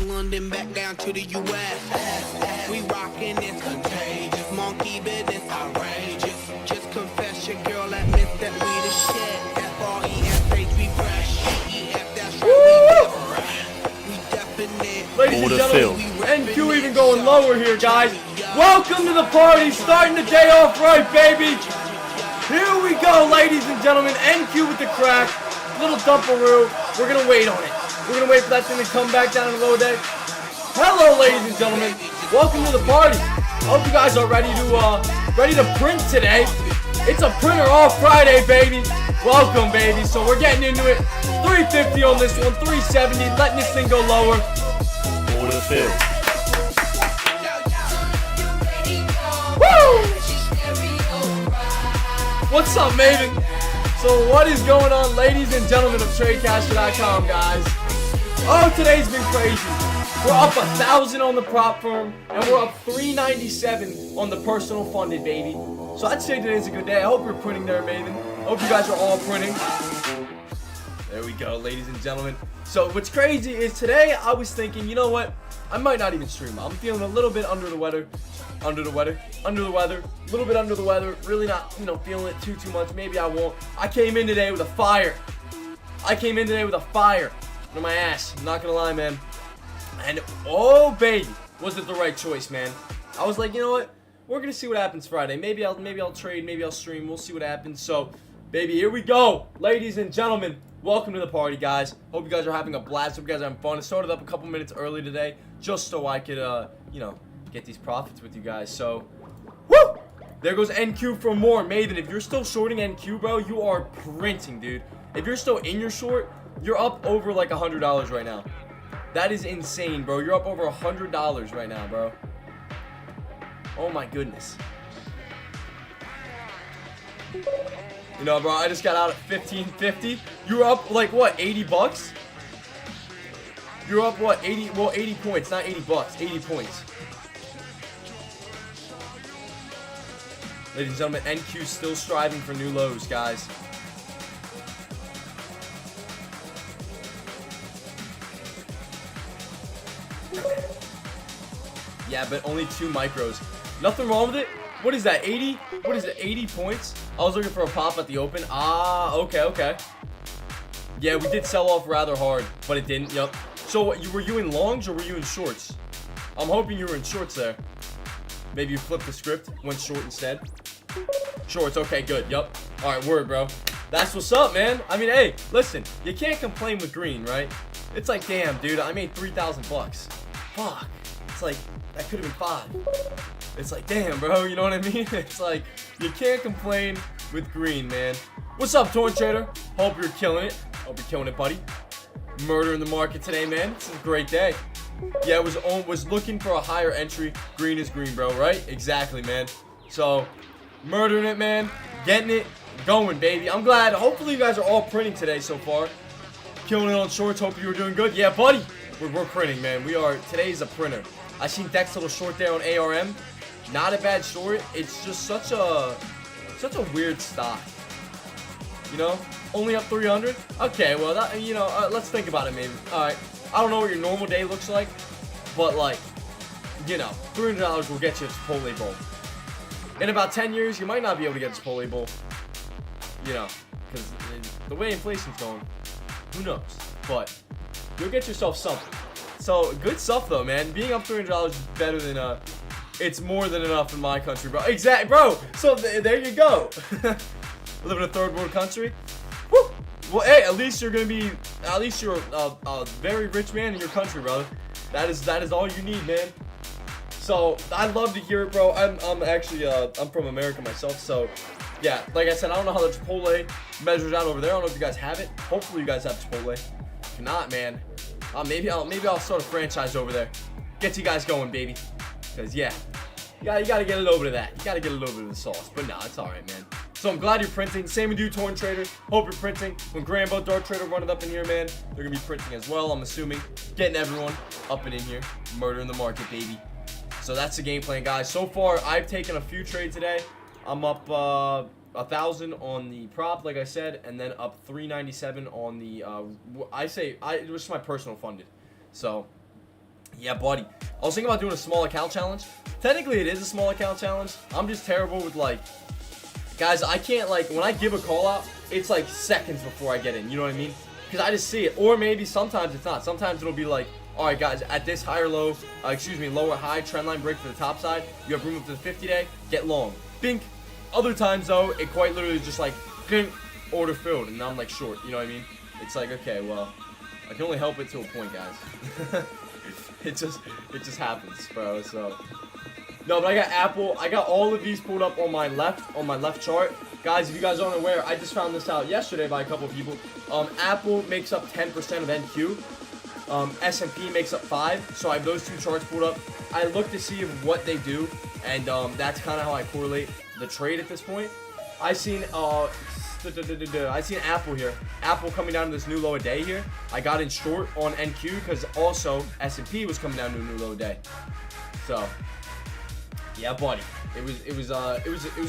England and back down to the U.S. We rockin' this contagious, monkey business outrageous. Just confess your girl admits that we the shit. F-R-E-S-H, we fresh. E-F, that's right, we definite. Ladies and gentlemen, NQ even going lower here, guys. Welcome to the party, starting the day off right, baby. Here we go, ladies and gentlemen. NQ with the crack, little dumperoo. We're gonna wait on it. We're gonna wait for that thing to come back down in the low deck. Hello, ladies and gentlemen. Welcome to the party. I hope you guys are ready to print today. It's a printer off Friday, baby. Welcome, baby. So we're getting into it. 350 on this one, 370. Letting this thing go lower. Order filled. Woo! What's up, Maven? So what is going on, ladies and gentlemen of TradeCaster.com, guys? Oh, today's been crazy. We're up 1,000 on the prop firm, and we're up 397 on the personal funded, baby. So I'd say today's a good day. I hope you're printing there, Maven. I hope you guys are all printing. There we go, ladies and gentlemen. So what's crazy is today I was thinking, you know what? I might not even stream. I'm feeling a little bit under the weather. A little bit under the weather. Really not, feeling it too much. Maybe I won't. I came in today with a fire. Under my ass. I'm not gonna lie, man. And oh baby, was it the right choice, man? I was like, you know what? We're gonna see what happens Friday. Maybe I'll trade. Maybe I'll stream. We'll see what happens. So, baby, here we go, ladies and gentlemen. Welcome to the party, guys. Hope you guys are having a blast. Hope you guys are having fun. I started up a couple minutes early today, just so I could, get these profits with you guys. So, woo! There goes NQ for more. Maven, if you're still shorting NQ, bro, you are printing, dude. If you're still in your short, you're up over like $100 right now. That is insane, bro. You're up over $100 right now, bro. Oh my goodness. You know, bro, I just got out at 1550. You're up like what, 80 bucks? You're up what, 80? Well, 80 points, not 80 bucks, 80 points. Ladies and gentlemen, NQ still striving for new lows, guys. Yeah, but only 2 micros. Nothing wrong with it. What is that, 80? What is it, 80 points? I was looking for a pop at the open. Ah, okay. Yeah, we did sell off rather hard, but it didn't, yup. So, were you in longs or were you in shorts? I'm hoping you were in shorts there. Maybe you flipped the script, went short instead. Shorts, okay, good, yup. Alright, word, bro. That's what's up, man. I mean, hey, listen, you can't complain with green, right? It's like, damn, dude, I made 3,000 bucks. Fuck. It's like, that could have been 5. It's like, damn, bro, you know what I mean? It's like, you can't complain with green, man. What's up, Torn Trader? Hope you're killing it. Hope you're killing it, buddy. Murder in the market today, man. It's a great day. Yeah, was looking for a higher entry. Green is green, bro, right? Exactly, man. So, murdering it, man. Getting it going, baby. I'm glad. Hopefully, you guys are all printing today so far. Killing it on shorts. Hope you were doing good. Yeah, buddy. We're printing, man. Today's a printer. I seen Deck's little short there on ARM. Not a bad short. It's just such a weird stock. You know? Only up 300? Okay, well, that, let's think about it, maybe. Alright. I don't know what your normal day looks like, but, like, $300 will get you a Chipotle bowl. In about 10 years, you might not be able to get a Chipotle bowl. Because the way inflation's going, who knows? But you'll get yourself something. So, good stuff, though, man. Being up $300 is better than, it's more than enough in my country, bro. Exactly, bro. So, there you go. Live in a third world country. Woo! Well, hey, at least you're a very rich man in your country, brother. That is all you need, man. So, I'd love to hear it, bro. I'm actually, I'm from America myself, so, yeah, like I said, I don't know how the Chipotle measures out over there. I don't know if you guys have it. Hopefully, you guys have Chipotle. If not, man, maybe I'll start a franchise over there. Get you guys going, baby. Because, yeah, you gotta get it over to that. You gotta get a little bit of the sauce. But, nah, it's alright, man. So I'm glad you're printing. Same with you, Torn Trader. Hope you're printing. When Grambo, Dark Trader run it up in here, man, they're going to be printing as well, I'm assuming. Getting everyone up and in here. Murdering the market, baby. So that's the game plan, guys. So far, I've taken a few trades today. I'm up 1,000 on the prop, like I said, and then up 397 on the, it was my personal funded. So Yeah, buddy. I was thinking about doing a small account challenge. Technically, it is a small account challenge. I'm just terrible with, like, guys, I can't, like, when I give a call out, it's like seconds before I get in. You know what I mean? Because I just see it. Or maybe sometimes it's not. Sometimes it'll be like, all right, guys, at this lower high trend line break for the top side, you have room up to the 50 day, get long. Bink. Other times, though, it quite literally is just like, bink, order filled. And now I'm, like, short. You know what I mean? It's like, okay, well, I can only help it to a point, guys. It just happens, bro. So no, but I got Apple. I got all of these pulled up on my left chart, guys. If you guys aren't aware, I just found this out yesterday by a couple of people. Apple makes up 10% of NQ. S&P makes up 5%. So I have those two charts pulled up. I look to see what they do, and that's kind of how I correlate the trade at this point. I seen Apple here. Apple coming down to this new low a day here. I got in short on NQ because also S&P was coming down to a new low day. So, yeah, buddy. It was a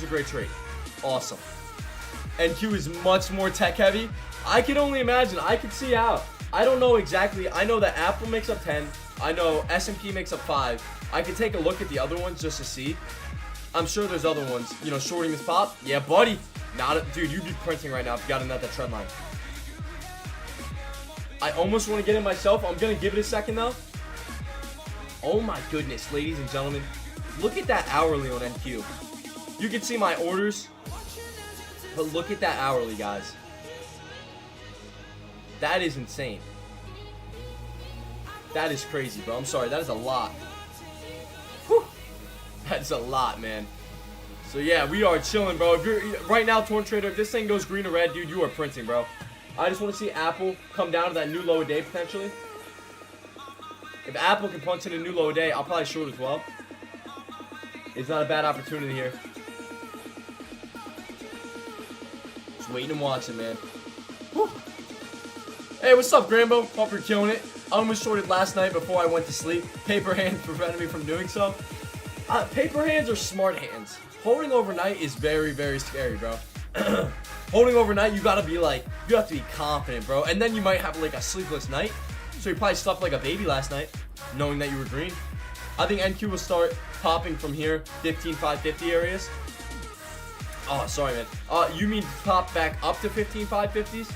great trade. Awesome. NQ is much more tech heavy. I can only imagine. I could see how. I don't know exactly. I know that Apple makes up 10. I know S&P makes up 5. I could take a look at the other ones just to see. I'm sure there's other ones. You know, shorting this pop. Yeah, buddy. Dude, you'd be printing right now if you got in that trend line. I almost want to get in myself. I'm going to give it a second, though. Oh, my goodness, ladies and gentlemen. Look at that hourly on NQ. You can see my orders. But look at that hourly, guys. That is insane. That is crazy, bro. I'm sorry. That is a lot. Whew. That's a lot, man. So yeah, we are chilling, bro. If you're right now, Torn Trader, if this thing goes green or red, dude, you are printing, bro. I just want to see Apple come down to that new low a day potentially. If Apple can punch in a new low a day, I'll probably short as well. It's not a bad opportunity here. Just waiting and watching, man. Whew. Hey, what's up, Grambo? Hope you're killing it. I almost shorted last night before I went to sleep. Paper hands prevented me from doing so. Paper hands are smart hands. Holding overnight is very, very scary, bro. Holding overnight, you have to be confident, bro. And then you might have like a sleepless night. So you probably slept like a baby last night, knowing that you were green. I think NQ will start popping from here, 15,550 areas. Oh, sorry, man. You mean pop back up to 15,550s?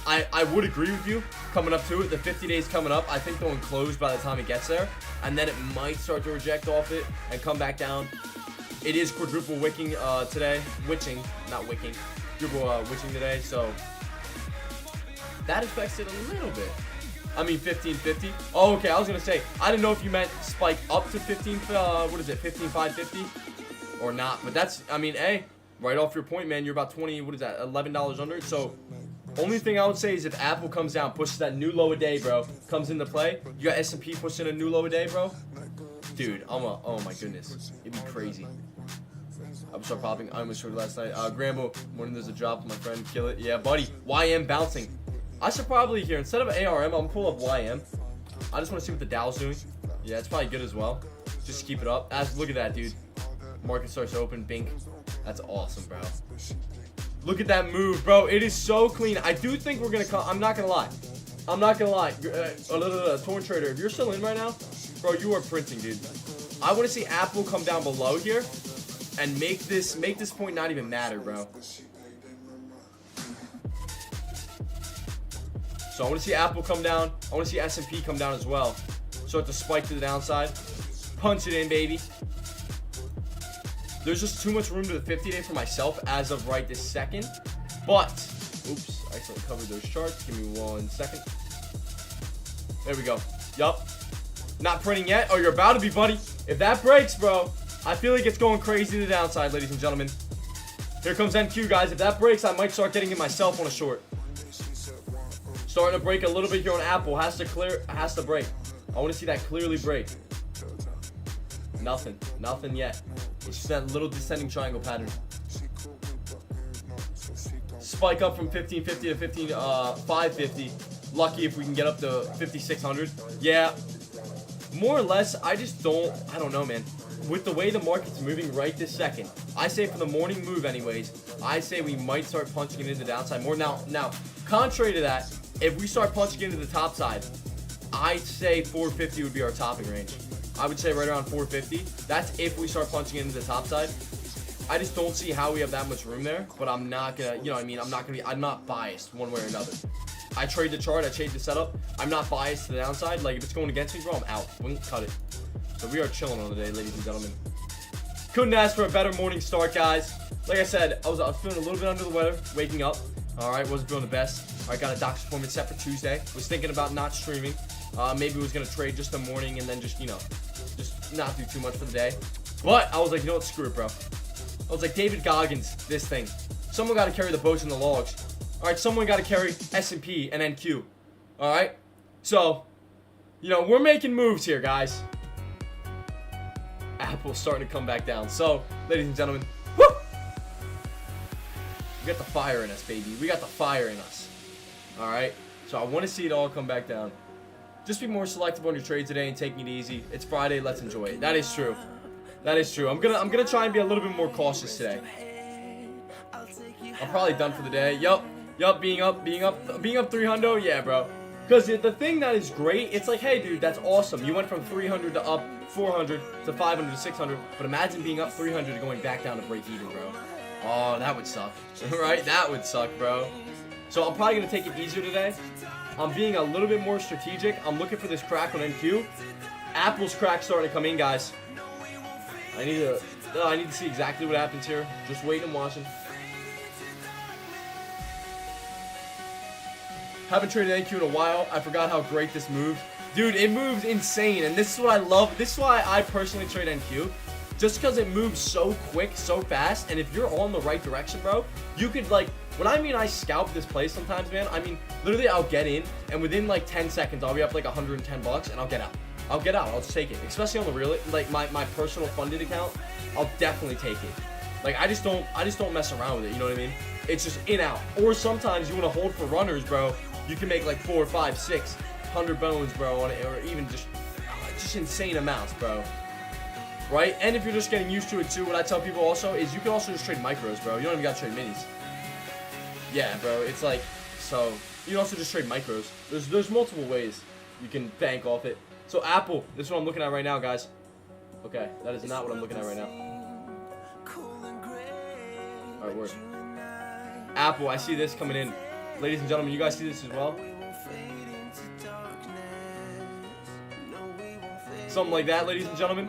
I would agree with you. Coming up to it, the 50 days coming up, I think they'll enclose by the time it gets there. And then it might start to reject off it and come back down. It is quadruple wicking today. Witching, not wicking. Quadruple witching today, so that affects it a little bit. I mean, 1550. Oh, okay. I was gonna say I didn't know if you meant spike up to 15,550 or not. But that's, I mean, hey, right off your point, man. You're about 20. What is that? $11 under. So only thing I would say is if Apple comes down, pushes that new low a day, bro, comes into play. You got S&P pushing a new low a day, bro. Dude, oh my goodness, it'd be crazy. I'm start popping. I almost showed it last night. Grambo, morning there's a drop, my friend, kill it. Yeah, buddy. YM bouncing. I should probably here instead of ARM, I'm gonna pull up YM. I just want to see what the Dow's doing. Yeah, it's probably good as well. Just keep it up. Look at that, dude. Market starts to open. Bink. That's awesome, bro. Look at that move, bro. It is so clean. I do think we're gonna come. I'm not gonna lie. Torn Trader, if you're still in right now, bro, you are printing, dude. I want to see Apple come down below here and make this point not even matter, bro. So I want to see Apple come down. I want to see S&P come down as well. Start to spike to the downside. Punch it in, baby. There's just too much room to the 50 day for myself as of right this second. But, oops, I accidentally covered those charts. Give me 1 second. There we go. Yup. Not printing yet. Oh, you're about to be, buddy. If that breaks, bro, I feel like it's going crazy to the downside, ladies and gentlemen. Here comes NQ, guys. If that breaks, I might start getting it myself on a short. Starting to break a little bit here on Apple. Has to break. I want to see that clearly break. Nothing yet. It's just that little descending triangle pattern. Spike up from 1550 to 15,550. Lucky if we can get up to 5,600. Yeah. More or less, I don't know, man. With the way the market's moving right this second, I say for the morning move anyways, I say we might start punching it into the downside more. Now, contrary to that, if we start punching into the top side, I'd say 450 would be our topping range. I would say right around 450. That's if we start punching into the top side. I just don't see how we have that much room there, but I'm not gonna, you know what I mean? I'm not biased one way or another. I trade the chart, I change the setup. I'm not biased to the downside. Like, if it's going against me, bro, I'm out. Wouldn't cut it. So we are chilling on the day, ladies and gentlemen. Couldn't ask for a better morning start, guys. Like I said, I was feeling a little bit under the weather, waking up. All right, wasn't feeling the best. All right, got a doctor's appointment set for Tuesday. Was thinking about not streaming. Maybe was gonna trade just the morning and then just, you know, just not do too much for the day. But I was like, you know what, screw it, bro. I was like, David Goggins, this thing. Someone got to carry the boats and the logs. All right, someone got to carry S&P and NQ. All right? So, you know, we're making moves here, guys. Apple's starting to come back down. So, ladies and gentlemen, woo! We got the fire in us, baby. We got the fire in us. All right? So, I want to see it all come back down. Just be more selective on your trade today and taking it easy. It's Friday. Let's enjoy it. That is true. That is true. I'm gonna try and be a little bit more cautious today. I'm probably done for the day. Yup, being up 300. Yeah, bro. Because the thing that is great, it's like, hey, dude, that's awesome. You went from 300 to up 400 to 500 to 600. But imagine being up 300 and going back down to break even, bro. Oh, that would suck. Right? That would suck, bro. So I'm probably gonna take it easier today. I'm being a little bit more strategic. I'm looking for this crack on NQ. Apple's crack starting to come in, guys. I need to see exactly what happens here. Just wait and watching. Haven't traded NQ in a while. I forgot how great this moved. Dude, it moves insane. And this is what I love. This is why I personally trade NQ. Just because it moves so quick, so fast. And if you're on the right direction, bro, you could, like, when I mean I scalp this play sometimes, man, I mean, literally I'll get in. And within, like, 10 seconds, I'll be up, like, 110 bucks. And I'll get out. I'll get out. I'll just take it. Especially on the real, like my personal funded account, I'll definitely take it. Like I just don't mess around with it. You know what I mean? It's just in out. Or sometimes you want to hold for runners, bro. You can make like 4, 5, 6, 100 bones, bro, on it, or even just insane amounts, bro. Right? And if you're just getting used to it too, what I tell people also is you can also just trade micros, bro. You don't even got to trade minis. Yeah, bro. It's like so. You can also just trade micros. There's multiple ways you can bank off it. So Apple, this is what I'm looking at right now, guys. Okay, that is not what I'm looking at right now. All right, word. Apple, I see this coming in. Ladies and gentlemen, you guys see this as well? Something like that, ladies and gentlemen.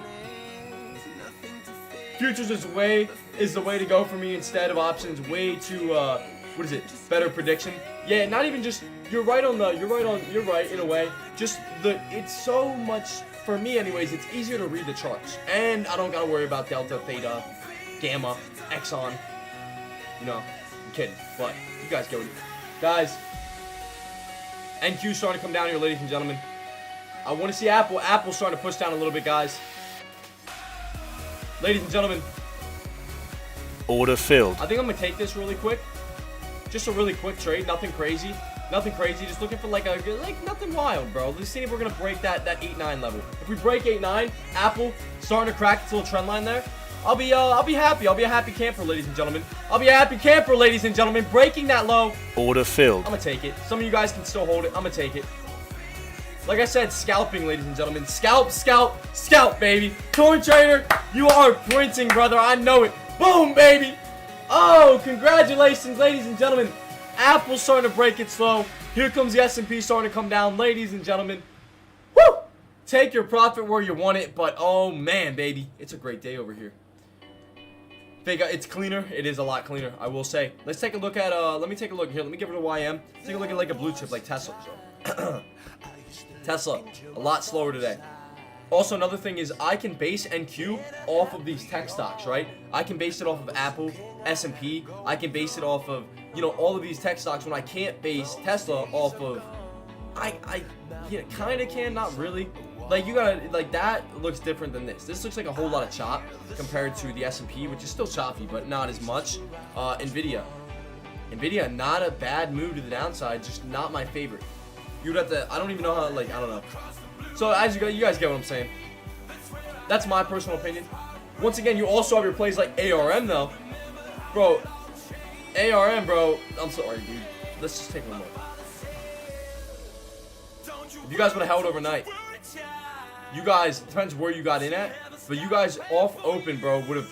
Futures is the way to go for me instead of options. Way too what is it? Better prediction. Yeah, not even just you're right in a way. Just it's so much for me anyways, it's easier to read the charts. And I don't gotta worry about delta, theta, gamma, exon. You know, I'm kidding. But you guys get it. Guys, NQ starting to come down here, ladies and gentlemen. I want to see Apple. Apple starting to push down a little bit, guys. Ladies and gentlemen. Order filled. I think I'm gonna take this really quick. Just a really quick trade, nothing crazy. Nothing crazy, just looking for like nothing wild, bro. Let's see if we're gonna break that 8-9 level. If we break 8-9, Apple starting to crack its little trend line there, I'll be happy. I'll be a happy camper, ladies and gentlemen. I'll be a happy camper, ladies and gentlemen. Breaking that low. Order filled. I'm gonna take it. Some of you guys can still hold it. I'm gonna take it. Like I said, scalping, ladies and gentlemen. Scalp, scalp, scalp, baby. Coin trader, you are printing, brother. I know it. Boom, baby. Oh, congratulations, ladies and gentlemen. Apple's starting to break it slow. Here comes the S&P starting to come down, ladies and gentlemen. Woo! Take your profit where you want it, but oh man, baby, it's a great day over here. It's cleaner. It is a lot cleaner, I will say. Let's take a look at let me take a look here. Let me give it a YM. Take a look at like a blue chip like Tesla. Tesla, a lot slower today. Also, another thing is I can base NQ off of these tech stocks, right? I can base it off of Apple, S&P. I can base it off of, you know, all of these tech stocks when I can't base Tesla off of, I kind of can, not really. Like, you gotta, like, that looks different than this. This looks like a whole lot of chop compared to the S&P, which is still choppy, but not as much. Nvidia, not a bad move to the downside, just not my favorite. You'd have to, I don't even know how, like, I don't know. So, as you guys get what I'm saying. That's my personal opinion. Once again, you also have your plays like ARM, though. Bro, ARM, bro. I'm sorry, dude. Let's just take one more. If you guys would have held overnight, you guys, depends where you got in at, but you guys off open, bro, would have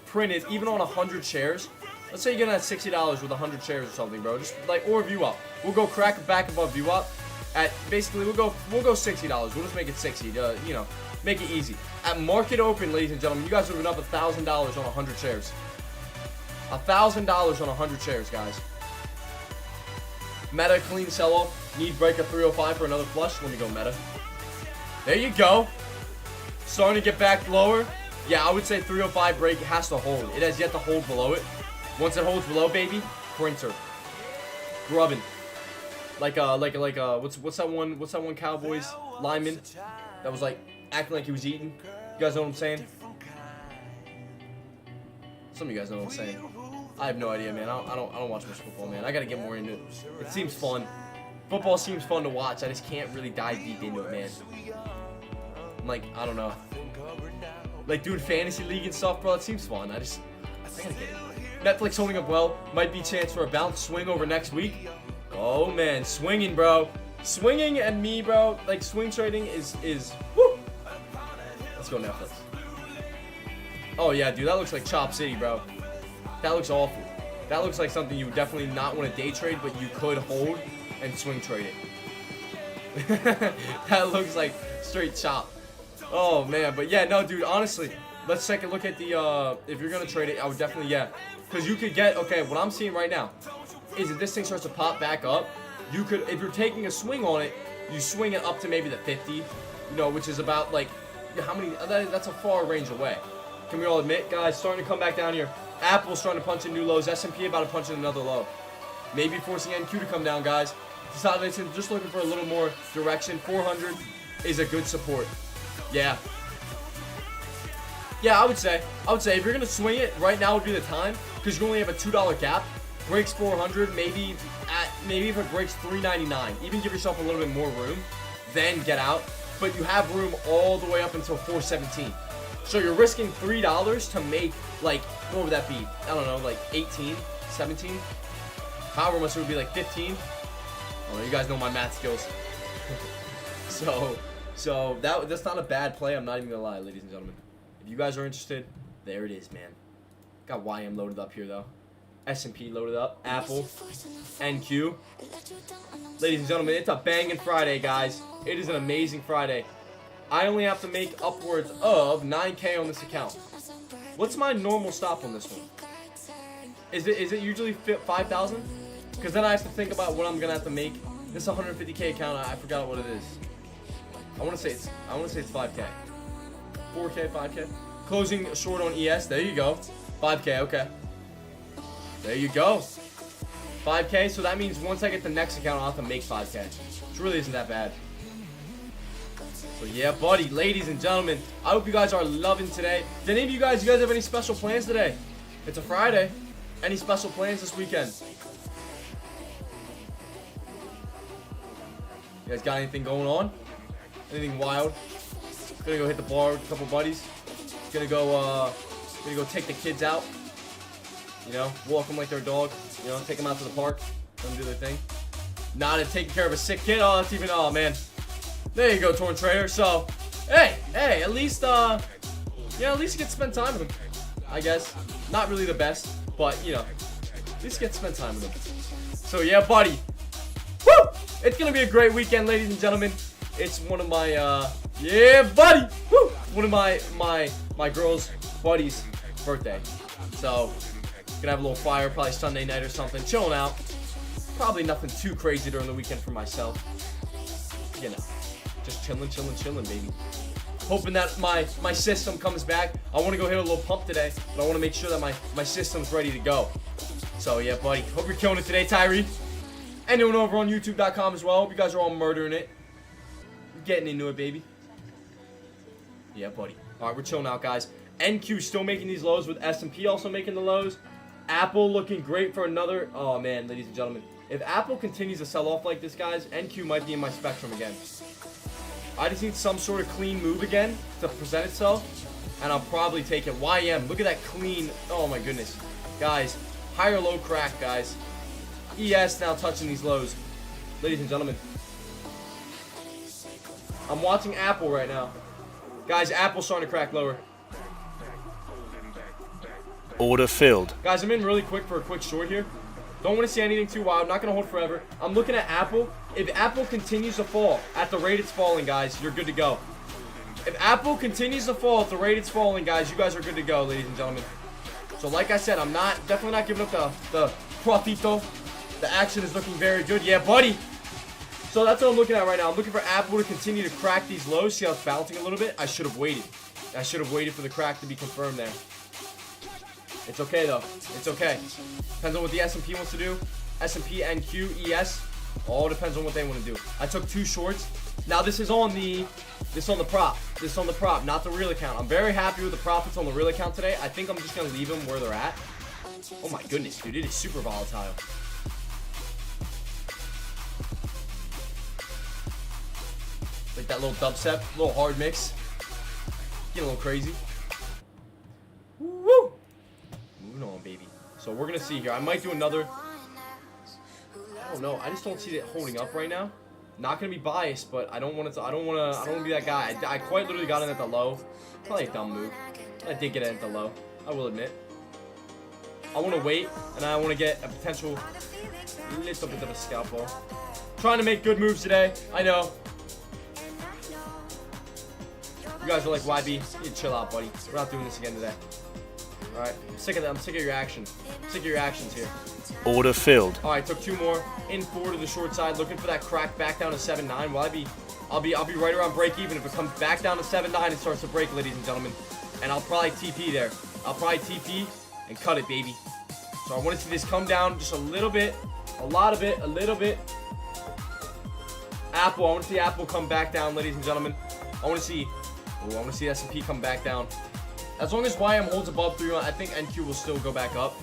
printed, even on 100 shares. Let's say you're getting at $60 with 100 shares or something, bro. Just like, or view up. We'll go crack it back above view up. At basically, we'll go $60. We'll just make it 60. You know, make it easy. At market open, ladies and gentlemen, you guys would have been up $1,000 on 100 shares. $1,000 on 100 shares, guys. Meta clean sell-off. Need break of 305 for another flush. Let me go meta. There you go. Starting to get back lower. Yeah, I would say 305 break has to hold. It has yet to hold below it. Once it holds below, baby, printer. Grubbing. Like what's that one Cowboys lineman that was like acting like he was eating? You guys know what I'm saying? Some of you guys know what I'm saying. I have no idea, man. I don't watch much football, man. I gotta get more into it. It seems fun. Football seems fun to watch. I just can't really dive deep into it, man. I'm like, I don't know. Like doing fantasy league and stuff, bro. It seems fun. I gotta get it. Netflix holding up well. Might be a chance for a bounce swing over next week. Oh man, swinging, bro. Swinging and me, bro. Like swing trading is woo. Let's go Netflix. Oh yeah, dude, that looks like Chop City, bro. That looks awful. That looks like something you would definitely not want to day trade, but you could hold and swing trade it. That looks like straight chop. Oh man, but yeah, no, dude. Honestly, let's take a look at the. If you're gonna trade it, I would definitely because you could get what I'm seeing right now is if this thing starts to pop back up, you could, if you're taking a swing on it, you swing it up to maybe the 50, you know, which is about like how many? That's a far range away. Can we all admit, guys? Starting to come back down here. Apple's starting to punch in new lows. S&P about to punch in another low. Maybe forcing NQ to come down, guys. Decided just looking for a little more direction. 400 is a good support. Yeah. Yeah, I would say if you're gonna swing it, right now would be the time because you only have a $2 gap. Breaks 400, maybe if it breaks 399, even give yourself a little bit more room, then get out. But you have room all the way up until 417. So you're risking $3 to make, like, what would that be? I don't know, like 18, 17? However much it would be, like 15. Oh, you guys know my math skills. So that's not a bad play. I'm not even gonna lie, ladies and gentlemen. If you guys are interested, there it is, man. Got YM loaded up here though. S&P loaded up. Apple, NQ. Ladies and gentlemen, it's a banging Friday, guys. It is an amazing Friday. I only have to make upwards of 9K on this account. What's my normal stop on this one? Is it usually 5,000? Because then I have to think about what I'm gonna have to make. This 150K account, I forgot what it is. I want to say it's 5K. 4K, 5K. Closing short on ES. There you go. 5K. Okay. There you go. 5K. So that means once I get the next account, I'll have to make 5K. Which really isn't that bad. So yeah, buddy, ladies and gentlemen, I hope you guys are loving today. Did any of you guys have any special plans today? It's a Friday. Any special plans this weekend? You guys got anything going on? Anything wild? Gonna go hit the bar with a couple buddies. Gonna go take the kids out. You know, walk them like they're a dog. You know, take them out to the park. Let them do their thing. Not taking care of a sick kid. Oh, that's even, oh man. There you go, Torn Trader. So, hey, at least, at least you get to spend time with him. I guess. Not really the best, but, you know, at least you get to spend time with him. So, yeah, buddy. Woo! It's going to be a great weekend, ladies and gentlemen. It's one of my, yeah, buddy! Woo! One of my girl's buddy's birthday. So, gonna have a little fire, probably Sunday night or something. Chilling out. Probably nothing too crazy during the weekend for myself. You know. Just chilling, baby. Hoping that my system comes back. I want to go hit a little pump today, but I want to make sure that my system's ready to go. So yeah, buddy. Hope you're killing it today, Tyree. Anyone over on YouTube.com as well. Hope you guys are all murdering it. Getting into it, baby. Yeah, buddy. All right, we're chilling out, guys. NQ still making these lows with S&P also making the lows. Apple looking great for another. Oh man, ladies and gentlemen. If Apple continues to sell off like this, guys, NQ might be in my spectrum again. I just need some sort of clean move again to present itself, and I'll probably take it. YM, look at that clean. Oh my goodness. Guys, higher low crack, guys. ES now touching these lows. Ladies and gentlemen. I'm watching Apple right now. Guys, Apple's starting to crack lower. Order filled. Guys, I'm in really quick for a quick short here. Don't want to see anything too wild. I'm not going to hold forever. I'm looking at Apple. If Apple continues to fall at the rate it's falling, guys, you're good to go. If Apple continues to fall at the rate it's falling, guys, you guys are good to go, ladies and gentlemen. So like I said, I'm definitely not giving up the profito. The action is looking very good. Yeah, buddy. So that's what I'm looking at right now. I'm looking for Apple to continue to crack these lows. See how it's bouncing a little bit? I should have waited. I should have waited for the crack to be confirmed there. It's okay, though. It's okay. Depends on what the S&P wants to do. S&P, NQ, ES. All depends on what they want to do. I took 2 shorts. Now, this is on the prop. This is on the prop, not the real account. I'm very happy with the profits on the real account today. I think I'm just going to leave them where they're at. Oh, my goodness, dude. It is super volatile. Like that little dubstep, little hard mix. Getting a little crazy. Woo! Moving on, baby. So we're gonna see here. I might do another. I don't know. I just don't see it holding up right now. Not gonna be biased, but I don't want to. I don't want to be that guy. I quite literally got in at the low. Probably a dumb move. I did get in at the low. I will admit. I want to wait, and I want to get a potential little bit of a scalp ball. Trying to make good moves today. I know. You guys are like, YB, you need to chill out, buddy. We're not doing this again today. Alright, I'm sick of that. I'm sick of your action. I'm sick of your actions here. Order filled. Alright, took 2 more. In 4 to the short side, looking for that crack back down to 7.9. Well, I'll be right around break even if it comes back down to 7.9 and starts to break, ladies and gentlemen. And I'll probably TP there. I'll probably TP and cut it, baby. So I want to see this come down just a little bit. A lot of it, a little bit. Apple, I want to see Apple come back down, ladies and gentlemen. I want to see S&P come back down. As long as YM holds above 3, I think NQ will still go back up.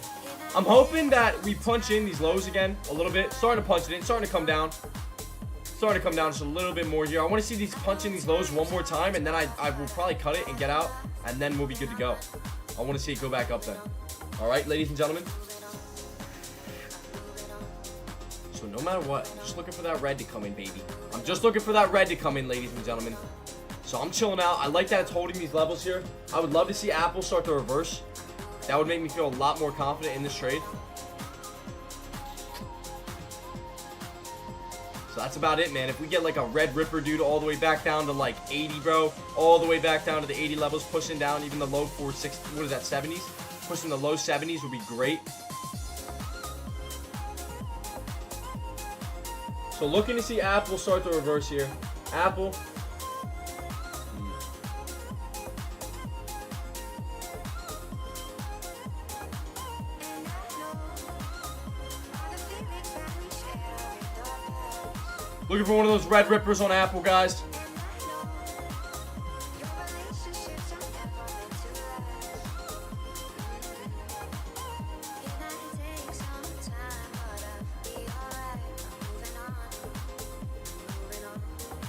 I'm hoping that we punch in these lows again a little bit. Starting to punch it in. Starting to come down. Starting to come down just a little bit more here. I want to see these punch in these lows one more time, and then I will probably cut it and get out, and then we'll be good to go. I want to see it go back up then. All right, ladies and gentlemen. So no matter what, I'm just looking for that red to come in, baby. I'm just looking for that red to come in, ladies and gentlemen. So I'm chilling out. I like that it's holding these levels here. I would love to see Apple start to reverse. That would make me feel a lot more confident in this trade. So that's about it, man. If we get like a red ripper, dude, all the way back down to like 80, bro. All the way back down to the 80 levels, pushing down even the low 460. What is that, 70s? Pushing the low 70s would be great. So looking to see Apple start to reverse here. Apple. Looking for one of those red rippers on Apple, guys.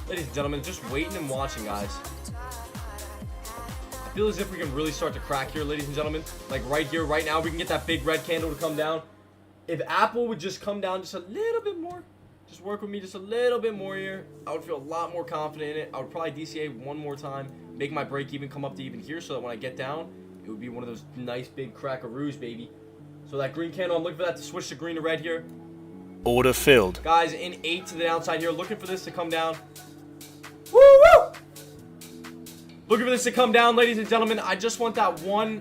Ladies and gentlemen, just waiting and watching, guys. I feel as if we can really start to crack here, ladies and gentlemen. Like right here, right now, we can get that big red candle to come down. If Apple would just come down just a little bit more, just work with me just a little bit more here, I would feel a lot more confident in it. I would probably DCA one more time, make my break even come up to even here so that when I get down, it would be one of those nice big crackaroos, baby. So that green candle, I'm looking for that to switch to green to red here. Order filled. Guys, in 8 to the downside here, looking for this to come down. Woo woo! Looking for this to come down, ladies and gentlemen. I just want that one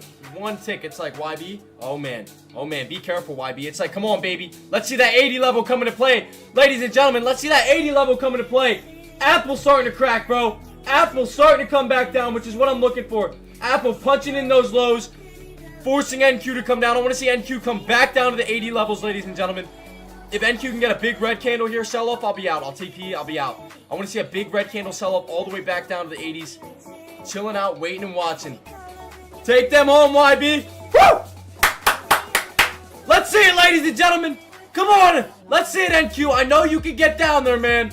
tick. It's like, YB. Oh man, be careful, YB. It's like, come on, baby. Let's see that 80 level come into play. Ladies and gentlemen, let's see that 80 level come into play. Apple's starting to crack, bro. Apple's starting to come back down, which is what I'm looking for. Apple punching in those lows, forcing NQ to come down. I want to see NQ come back down to the 80 levels, ladies and gentlemen. If NQ can get a big red candle here, sell off, I'll be out. I'll TP, I'll be out. I want to see a big red candle sell off all the way back down to the 80s. Chilling out, waiting and watching. Take them home, YB. Woo! Let's see it, ladies and gentlemen. Come on. Let's see it, NQ. I know you can get down there, man.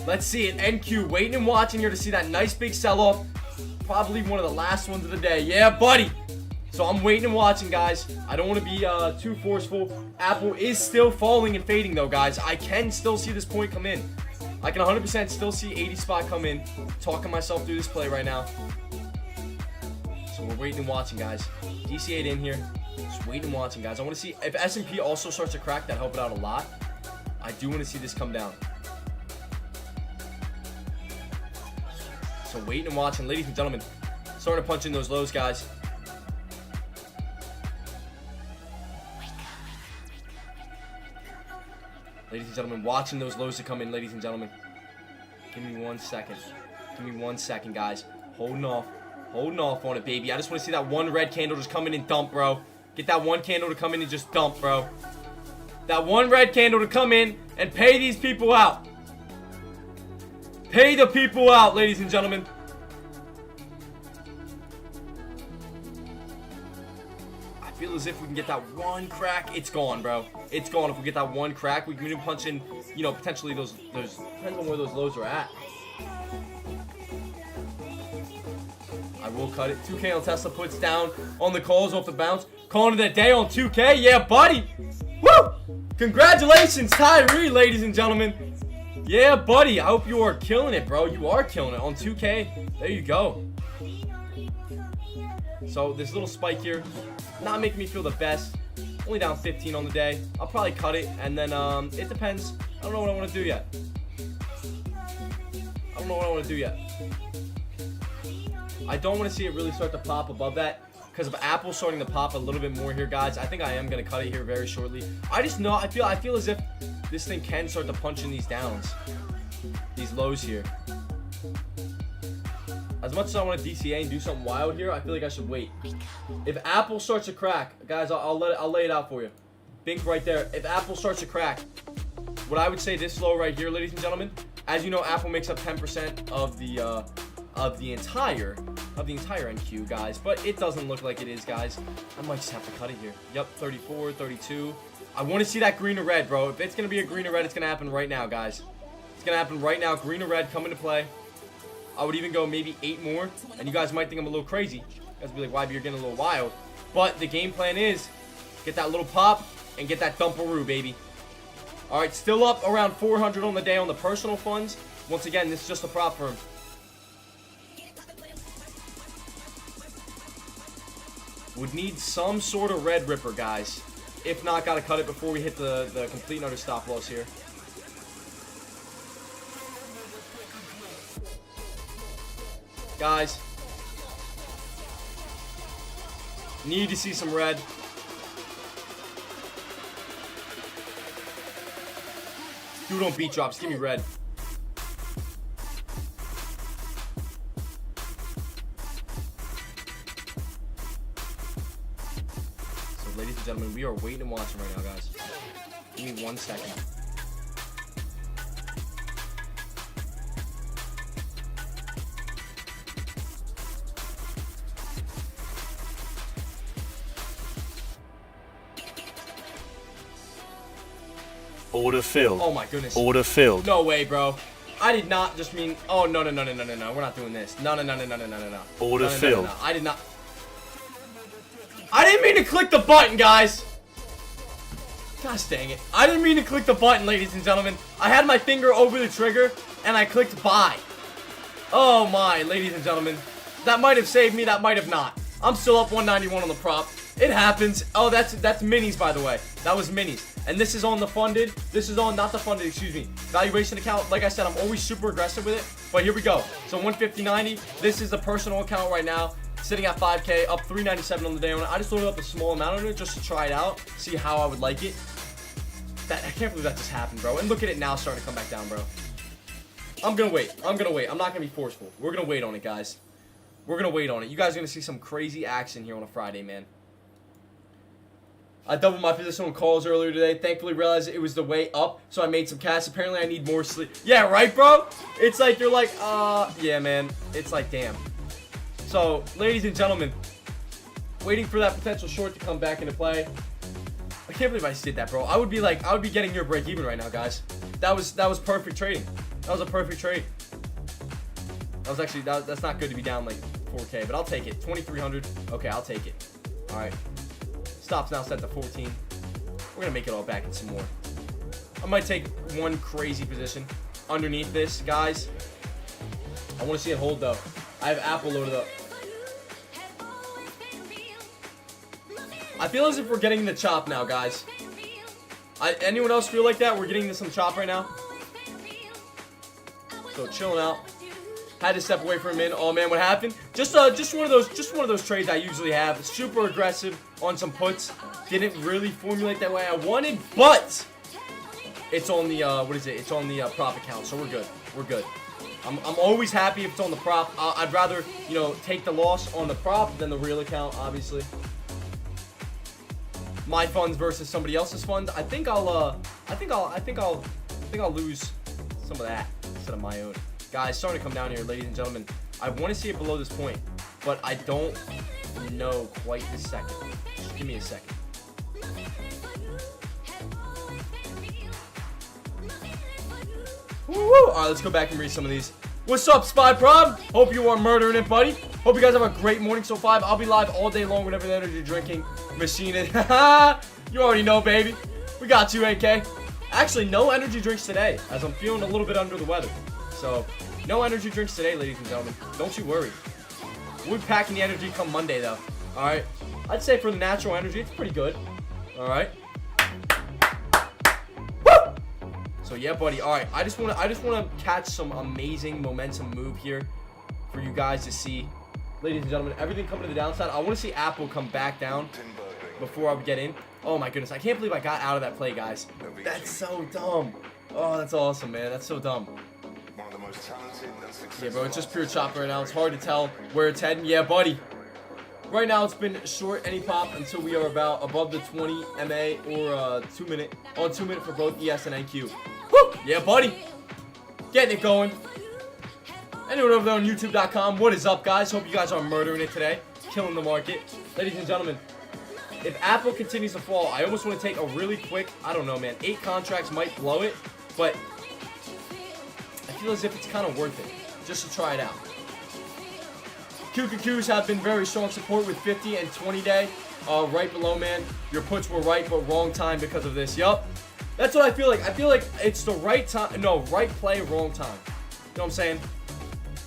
Let's see it, NQ. Waiting and watching here to see that nice big sell-off. Probably one of the last ones of the day. Yeah, buddy. So I'm waiting and watching, guys. I don't want to be too forceful. Apple is still falling and fading, though, guys. I can still see this point come in. I can 100% still see 80 spot come in. Talking myself through this play right now. So we're waiting and watching, guys. DC8 in here. Just waiting and watching, guys. I want to see if S&P also starts to crack. That help it out a lot. I do want to see this come down. So waiting and watching, ladies and gentlemen. Starting to punch in those lows, guys. Ladies and gentlemen, watching those lows to come in, ladies and gentlemen. Give me 1 second. Give me 1 second, guys. Holding off. Holding off on it, baby. I just want to see that one red candle just come in and dump, bro. Get that one candle to come in and just dump, bro. That one red candle to come in and pay these people out. Pay the people out, ladies and gentlemen. I feel as if we can get that one crack. It's gone, bro. It's gone. If we get that one crack, we can even punch in, you know, potentially those depends on where those lows are at. I will cut it. 2K on Tesla puts down on the calls off the bounce. Calling it a day on 2K. Yeah, buddy. Woo! Congratulations, Tyree, ladies and gentlemen. Yeah, buddy. I hope you are killing it, bro. You are killing it on 2K. There you go. So this little spike here, not making me feel the best. Only down 15 on the day. I'll probably cut it, and then it depends. I don't know what I want to do yet. I don't want to see it really start to pop above that because of Apple starting to pop a little bit more here, guys. I think I am going to cut it here very shortly. I just know, I feel as if this thing can start to punch in these downs, these lows here. As much as I want to DCA and do something wild here, I feel like I should wait. If Apple starts to crack, guys, I'll lay it out for you. Bink right there. If Apple starts to crack, what I would say this low right here, ladies and gentlemen, as you know, Apple makes up 10% of the entire NQ, guys, but it doesn't look like it is, guys. I might just have to cut it here. Yep, 34, 32. I want to see that green or red, bro. If it's going to be a green or red, it's going to happen right now, guys. It's going to happen right now. Green or red come into play. I would even go maybe 8 more, and you guys might think I'm a little crazy. You guys be like, why, you're getting a little wild. But the game plan is get that little pop and get that dumperoo, baby. All right, still up around 400 on the day on the personal funds. Once again, this is just a prop firm. Would need some sort of red ripper, guys. If not, gotta cut it before we hit the complete and utter stop loss here. Guys, need to see some red. Dude, don't beat drops. Give me red. So, ladies and gentlemen, we are waiting and watching right now, guys. Give me 1 second. Order filled. Oh my goodness. Order filled. No way, bro. I did not just mean. Oh no. We're not doing this. No. Order filled. I did not. I didn't mean to click the button, guys. Gosh dang it. I didn't mean to click the button, ladies and gentlemen. I had my finger over the trigger and I clicked buy. Oh my, ladies and gentlemen. That might have saved me. That might have not. I'm still up 191 on the prop. It happens. Oh, that's minis, by the way. That was minis. And this is on the funded. This is on, not the funded, excuse me. Valuation account. Like I said, I'm always super aggressive with it. But here we go. So 150.90. This is the personal account right now. Sitting at 5K, up 397 on the day on it. I just loaded up a small amount on it just to try it out. See how I would like it. I can't believe that just happened, bro. And look at it now starting to come back down, bro. I'm going to wait. I'm not going to be forceful. We're going to wait on it, guys. We're going to wait on it. You guys are going to see some crazy action here on a Friday, man. I doubled my position on calls earlier today. Thankfully realized it was the way up, so I made some cash. Apparently I need more sleep. Yeah, right, bro? It's like, you're like, yeah, man. It's like, damn. So, ladies and gentlemen, waiting for that potential short to come back into play. I can't believe I just did that, bro. I would be getting your break even right now, guys. That was perfect trading. That was a perfect trade. That was actually, that's not good to be down like 4K, but I'll take it. 2,300. Okay, I'll take it. All right. Stop's now set to 14. We're going to make it all back in some more. I might take one crazy position. underneath this, guys. I want to see it hold, though. I have Apple loaded up. I feel as if we're getting the chop now, guys. Anyone else feel like that? We're getting some chop right now. So chilling out. Had to step away for a minute. Oh man, what happened? Just one of those trades I usually have. Super aggressive on some puts. Didn't really formulate that way I wanted, but it's on the what is it? It's on the prop account, so we're good. We're good. I'm always happy if it's on the prop. I'd rather, you know, take the loss on the prop than the real account, obviously. My funds versus somebody else's funds. I think I'll lose some of that instead of my own. Guys, starting to come down here, ladies and gentlemen. I want to see it below this point, but I don't know quite this second. Just give me a second. Woo! Alright, let's go back and read some of these. What's up, Spy Prob? Hope you are murdering it, buddy. Hope you guys have a great morning so far. I'll be live all day long whenever the energy drinking machine is. You already know, baby. We got you, AK. Actually, no energy drinks today, as I'm feeling a little bit under the weather. So, no energy drinks today, ladies and gentlemen. Don't you worry. We'll be packing the energy come Monday, though. Alright? I'd say for the natural energy, it's pretty good. Alright? So yeah, buddy. All right, I just want to catch some amazing momentum move here for you guys to see, ladies and gentlemen. Everything coming to the downside. I want to see Apple come back down before I would get in. Oh my goodness, I can't believe I got out of that play, guys. That's so dumb. Oh, that's awesome, man. That's so dumb. Yeah, bro, it's just pure chop right now. It's hard to tell where it's heading. Yeah, buddy. Right now, it's been short any pop until we are about above the 20 MA or 2 minute on 2 minute for both ES and NQ. Woo! Yeah, buddy. Getting it going. Anyone over there on YouTube.com, what is up, guys? Hope you guys are murdering it today. Killing the market. Ladies and gentlemen, if Apple continues to fall, I almost want to take a really quick, I don't know, man, 8 contracts might blow it, but I feel as if it's kind of worth it just to try it out. QQQs have been very strong support with 50 and 20 day. Right below, man. Your puts were right, but wrong time because of this. Yup. That's what I feel like. I feel like it's the right time. No, right play, wrong time. You know what I'm saying?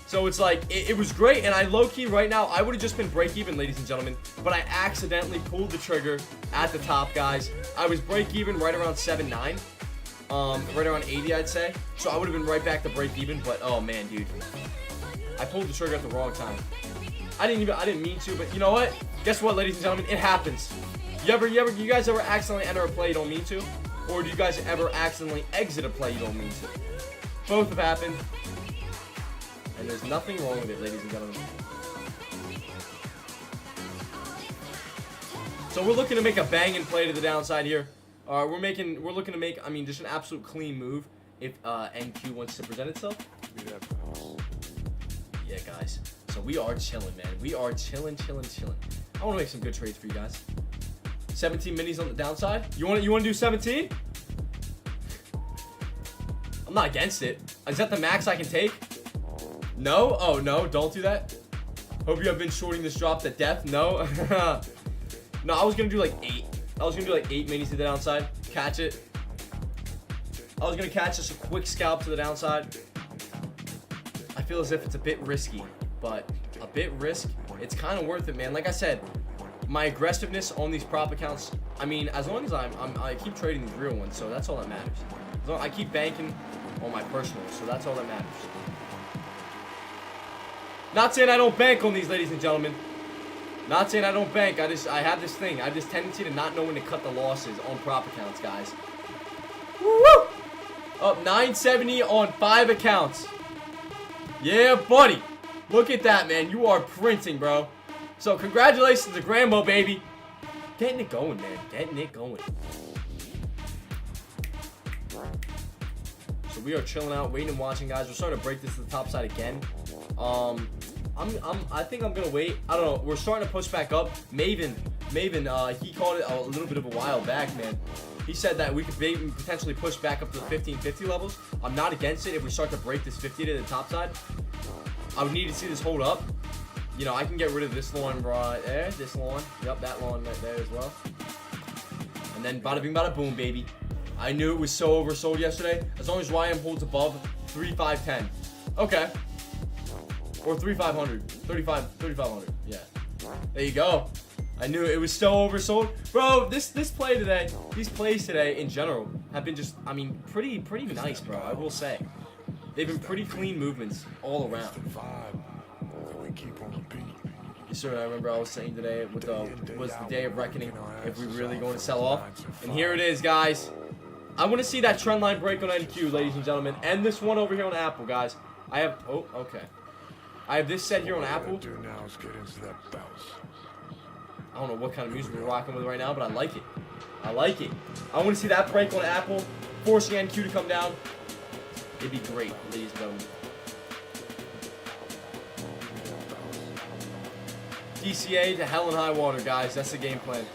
So it's like, it was great, and I low-key right now, I would have just been break-even, ladies and gentlemen, but I accidentally pulled the trigger at the top, guys. I was break-even right around 7.9, right around 80, I'd say. So I would have been right back to break-even, but oh man, dude, I pulled the trigger at the wrong time. I didn't mean to, but you know what? Guess what, ladies and gentlemen? It happens. You guys ever accidentally enter a play you don't mean to? Or do you guys ever accidentally exit a play you don't mean to? Both have happened. And there's nothing wrong with it, ladies and gentlemen. So we're looking to make a banging play to the downside here. We're looking to make, I mean, just an absolute clean move if NQ wants to present itself. Yeah, guys. So we are chilling, man. We are chilling. I want to make some good trades for you guys. 17 minis on the downside. You want to do 17? I'm not against it. Is that the max I can take? No? Oh, no. Don't do that. Hope you have been shorting this drop to death. No? No, I was going to do like 8. I was going to do like 8 minis to the downside. Catch it. I was going to catch just a quick scalp to the downside. I feel as if it's a bit risky, but a bit risk. It's kind of worth it, man. Like I said, my aggressiveness on these prop accounts, I mean, as long as I keep trading these real ones, so that's all that matters. As long, I keep banking on my personals, so that's all that matters. Not saying I don't bank on these, ladies and gentlemen. Not saying I don't bank. I have this thing. I have this tendency to not know when to cut the losses on prop accounts, guys. Woo! Up 970 on 5 accounts. Yeah, buddy. Look at that, man. You are printing, bro. So congratulations to Grambo, baby. Getting it going, man. Getting it going. So we are chilling out, waiting and watching, guys. We're starting to break this to the top side again. I think I'm gonna wait. I don't know. We're starting to push back up. Maven, he called it a little bit of a while back, man. He said that we could potentially push back up to the 1550 levels. I'm not against it if we start to break this 50 to the top side. I would need to see this hold up. You know, I can get rid of this lawn right there, this lawn. Yep, that lawn right there as well. And then bada bing, bada boom, baby. I knew it was so oversold yesterday. As long as YM holds above 3510. Okay. Or 3500. 3500. Yeah. There you go. I knew it was so oversold. Bro, this play today, these plays today in general have been just, I mean, pretty nice, bro. I will say. They've been pretty clean movements all around. Yes, sir. I remember I was saying today was the day of reckoning if we really going to sell off. And here it is, guys. I want to see that trend line break on NQ, ladies and gentlemen. And this one over here on Apple, guys. I have, oh, okay. I have this set here on Apple. I don't know what kind of music we're rocking with right now, but I like it. I like it. I want to see that break on Apple, forcing NQ to come down. It'd be great, ladies and gentlemen. DCA to hell and high water, guys. That's the game plan.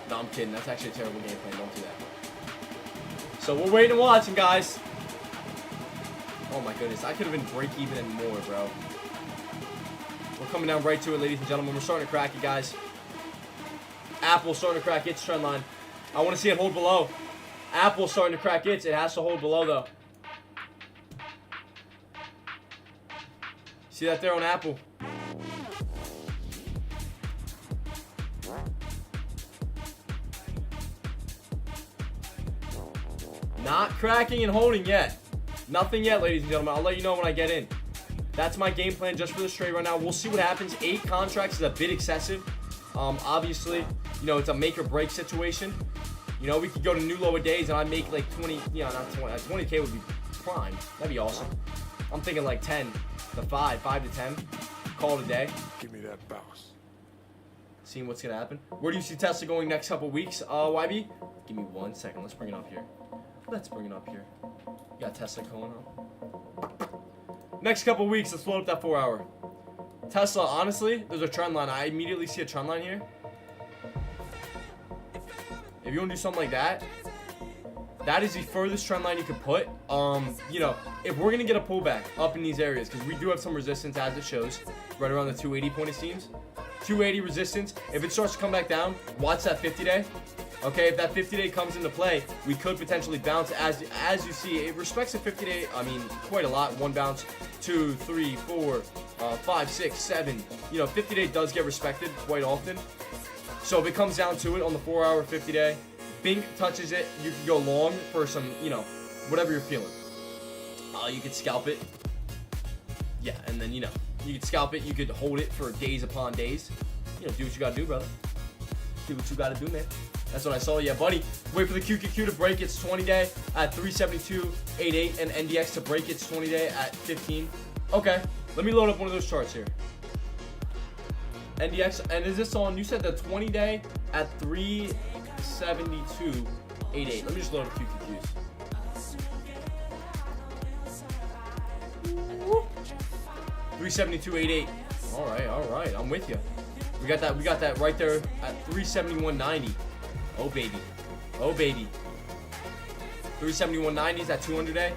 No, I'm kidding. That's actually a terrible game plan. Don't do that. So we're waiting and watching, guys. Oh my goodness. I could have been break even and more, bro. We're coming down right to it, ladies and gentlemen. We're starting to crack it, guys. Apple starting to crack its trend line. I want to see it hold below. Apple starting to crack its. It has to hold below, though. See that there on Apple? Not cracking and holding yet. Nothing yet, ladies and gentlemen. I'll let you know when I get in. That's my game plan just for this trade right now. We'll see what happens. 8 contracts is a bit excessive. Obviously, you know, it's a make or break situation. You know, we could go to new lower days and I make like 20, you know, not 20, 20K would be prime. That'd be awesome. I'm thinking like 10 to 5 to 10. Call it a day. Give me that bounce. Seeing what's going to happen. Where do you see Tesla going next couple weeks, YB? Give me 1 second. Let's bring it up here. Let's bring it up here. You got Tesla going on. Next couple weeks, let's load up that 4 hour. Tesla, honestly, there's a trend line. I immediately see a trend line here. If you want to do something like that, that is the furthest trend line you could put. You know, if we're going to get a pullback up in these areas, because we do have some resistance as it shows, right around the 280 point it seems. 280 resistance. If it starts to come back down, watch that 50-day. Okay, if that 50-day comes into play, we could potentially bounce. As you see, it respects the 50-day, I mean, quite a lot. 1 bounce, 2, 3, 4, 5, 6, 7. You know, 50-day does get respected quite often. So if it comes down to it on the 4 hour 50-day, Bink touches it, you can go long for some, you know, whatever you're feeling. You could scalp it. Yeah, and then, you know, you could scalp it. You could hold it for days upon days. You know, do what you gotta do, brother. Do what you gotta do, man. That's what I saw. Yeah, buddy. Wait for the QQQ to break its 20-day at 372.88 and NDX to break its 20-day at 15. Okay. Let me load up one of those charts here. NDX, and is this on, you said the 20-day at 372.88. Let me just load up QQQs. 372.88. All right. I'm with you. We got that right there at 371.90. Oh baby. 371.90 is that 200-day.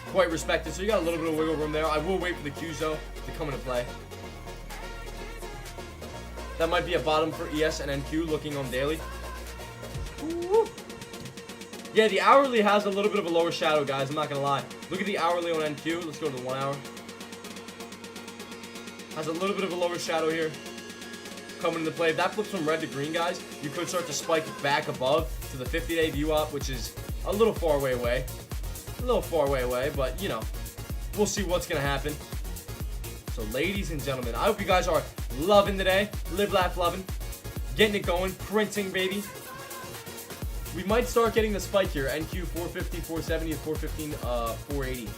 Quite respected. So you got a little bit of wiggle room there. I will wait for the Qs though to come into play. That might be a bottom for ES and NQ looking on daily. Woo. Yeah, the hourly has a little bit of a lower shadow, guys. I'm not gonna lie. Look at the hourly on NQ. Let's go to the 1 hour. Has a little bit of a lower shadow here coming into play. If that flips from red to green, guys, you could start to spike back above to the 50-day view up, which is a little far way away. But, you know, we'll see what's going to happen. So, ladies and gentlemen, I hope you guys are loving today. Live, laugh, loving. Getting it going. Printing, baby. We might start getting the spike here. NQ 450, 470, 415, 480.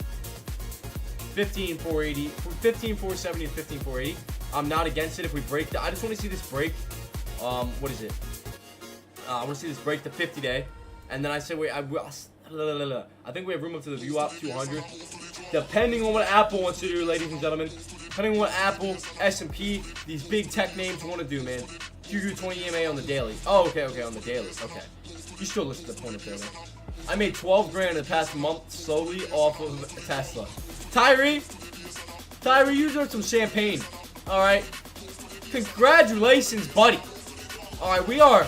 15, 480, 15, 470, and 15, 480. I'm not against it if we break I just want to see this break. What is it? I want to see this break the 50-day. And then I say, wait, I think we have room up to the view up 200. Depending on what Apple wants to do, ladies and gentlemen. Depending on what Apple, S&P, these big tech names want to do, man. QQ20 EMA on the daily. Oh, okay, on the daily. Okay. You still listen to the point up there, man. I made 12 grand in the past month solely off of Tesla. Tyree, you deserve some champagne. Alright. Congratulations, buddy. Alright, we are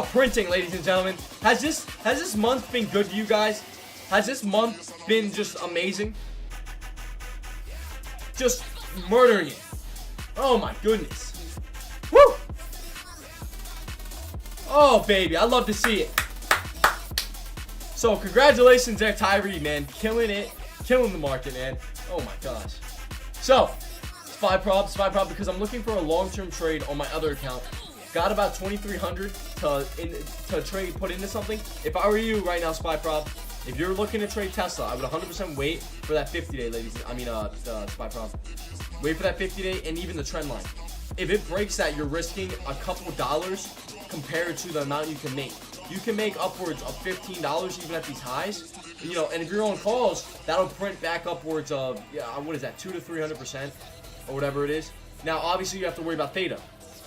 printing, ladies and gentlemen. Has this month been good to you guys? Has this month been just amazing? just murdering it. Oh my goodness. Woo! Oh baby, I love to see it. So congratulations there, Tyree, man. Killing it. Killing the market, man. Oh my gosh. So, SPY prop because I'm looking for a long-term trade on my other account. Got about 2,300 to trade, put into something. If I were you right now, SPY prop, if you're looking to trade Tesla, I would 100% wait for that 50-day, ladies. SPY prop. Wait for that 50-day and even the trend line. If it breaks that, you're risking a couple dollars compared to the amount you can make. You can make upwards of $15 even at these highs. You know, and if you're on calls, that'll print back upwards of, what is that, 200 to 300% or whatever it is. Now, obviously, you have to worry about theta.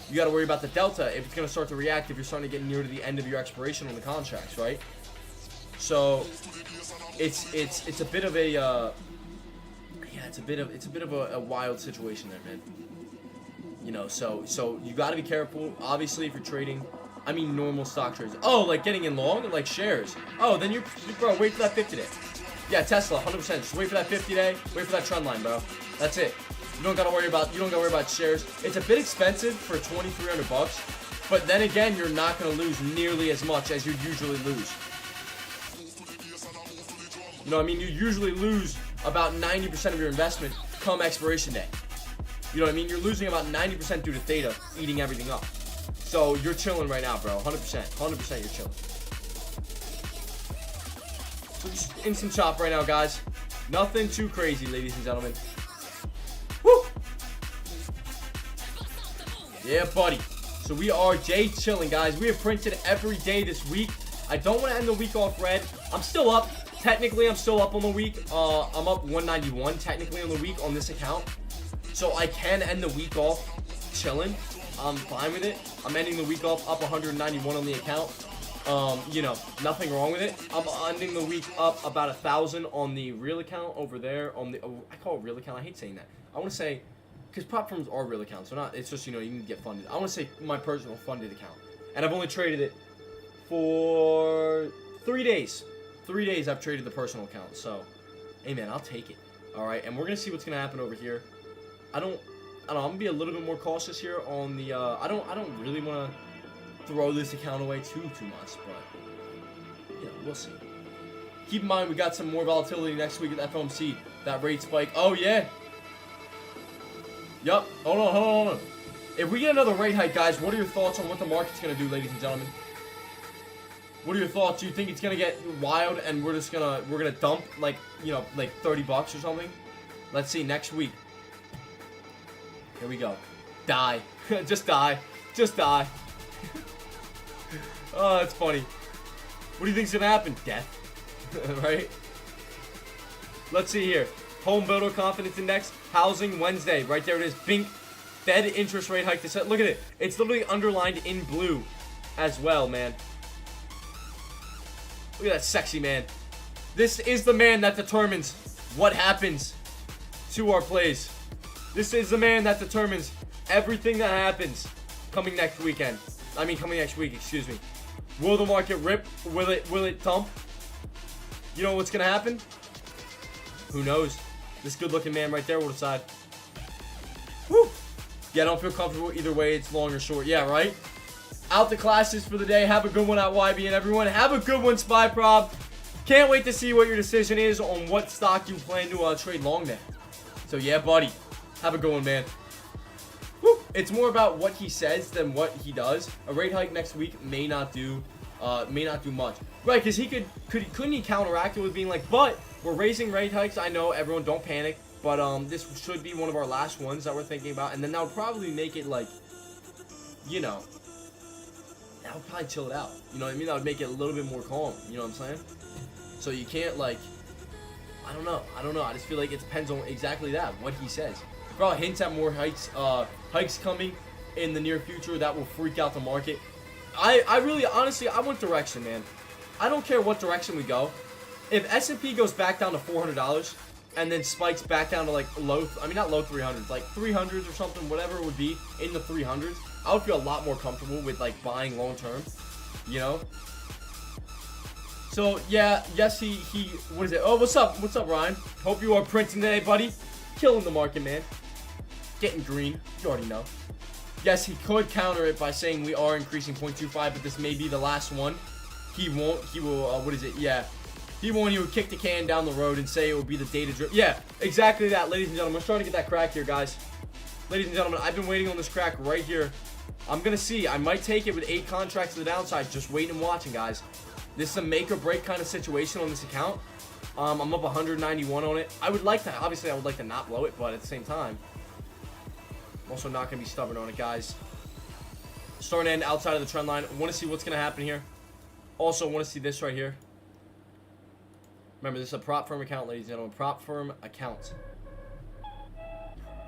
You got to worry about the delta if it's going to start to react if you're starting to get near to the end of your expiration on the contracts, right? So, it's a bit of a, it's a bit of a wild situation there, man. You know, so you got to be careful. Obviously, if you're trading, I mean normal stock trades. Oh, like getting in long, like shares. Oh, then bro, wait for that 50-day. Yeah, Tesla, 100%. Just wait for that 50-day. Wait for that trend line, bro. That's it. You don't gotta worry about shares. It's a bit expensive for 2,300 bucks, but then again, you're not gonna lose nearly as much as you usually lose. You know what I mean? You usually lose about 90% of your investment come expiration day. You know what I mean? You're losing about 90% due to theta eating everything up. So you're chilling right now, bro. 100% you're chilling. So just instant chop right now, guys. Nothing too crazy, ladies and gentlemen. Woo! Yeah, buddy. So we are chilling, guys. We have printed every day this week. I don't want to end the week off red. I'm still up. Technically, I'm still up on the week. I'm up 191 technically on the week on this account. So I can end the week off chilling. I'm fine with it. I'm ending the week off up 191 on the account. You know, nothing wrong with it. I'm ending the week up about 1,000 on the real account over there. On the I call it real account. I hate saying that. I want to say, because prop firms are real accounts. So not. It's just, you know, you can get funded. I want to say my personal funded account, and I've only traded it for 3 days. 3 days I've traded the personal account. So, hey man, I'll take it. All right, and we're gonna see what's gonna happen over here. I don't know, I'm gonna be a little bit more cautious here on the, I don't really want to throw this account away too much, but, you know, we'll see. Keep in mind, we got some more volatility next week at FOMC, that rate spike. Oh, yeah. Yup. Hold on. If we get another rate hike, guys, what are your thoughts on what the market's gonna do, ladies and gentlemen? What are your thoughts? Do you think it's gonna get wild and we're gonna dump, like, you know, like 30 bucks or something? Let's see, next week. Here we go. Die. Just die. Just die. Oh, that's funny. What do you think's gonna happen? Death. Right? Let's see here. Home Builder Confidence Index. Housing Wednesday. Right there it is. Bink. Fed interest rate hike. Look at it. It's literally underlined in blue as well, man. Look at that sexy man. This is the man that determines what happens to our plays. This is the man that determines everything that happens coming next week, excuse me. Will the market rip? Will it dump? You know what's gonna happen? Who knows? This good looking man right there will decide. Woo! Yeah, I don't feel comfortable either way, it's long or short. Yeah, right? Out the classes for the day. Have a good one out, YB, and everyone. Have a good one, SPY Prob. Can't wait to see what your decision is on what stock you plan to trade long there. So yeah, buddy. Have a good one, man. Woo. It's more about what he says than what he does. A rate hike next week may not do much. Right, because couldn't he counteract it with being like, but we're raising rate hikes. I know, everyone, don't panic. But this should be one of our last ones that we're thinking about. And then that would probably make it like, you know, that would probably chill it out. You know what I mean? That would make it a little bit more calm. You know what I'm saying? So you can't, like, I don't know. I just feel like it depends on exactly that, what he says. Probably hints at more hikes coming in the near future that will freak out the market. I really, honestly, I want direction, man. I don't care what direction we go. If S&P goes back down to $400 and then spikes back down to like not low 300s, like 300s or something, whatever it would be in the 300s, I would feel a lot more comfortable with like buying long term, you know? So yeah, yes, he what is it? Oh, what's up, Ryan? Hope you are printing today, buddy. killing the market, man. Getting green. You already know. Yes, he could counter it by saying we are increasing 0.25, but this may be the last one. He won't. He will, what is it? Yeah. He won't. He would kick the can down the road and say it will be the data drip. Yeah, exactly that, ladies and gentlemen. We're starting to get that crack here, guys. Ladies and gentlemen, I've been waiting on this crack right here. I'm going to see. I might take it with 8 contracts to the downside. Just waiting and watching, guys. This is a make or break kind of situation on this account. I'm up 191 on it. I would like to, obviously, I would like to not blow it, but at the same time, I'm also not going to be stubborn on it, guys. Starting to end outside of the trend line. I want to see what's going to happen here. Also, I want to see this right here. Remember, this is a prop firm account, ladies and gentlemen. Prop firm account.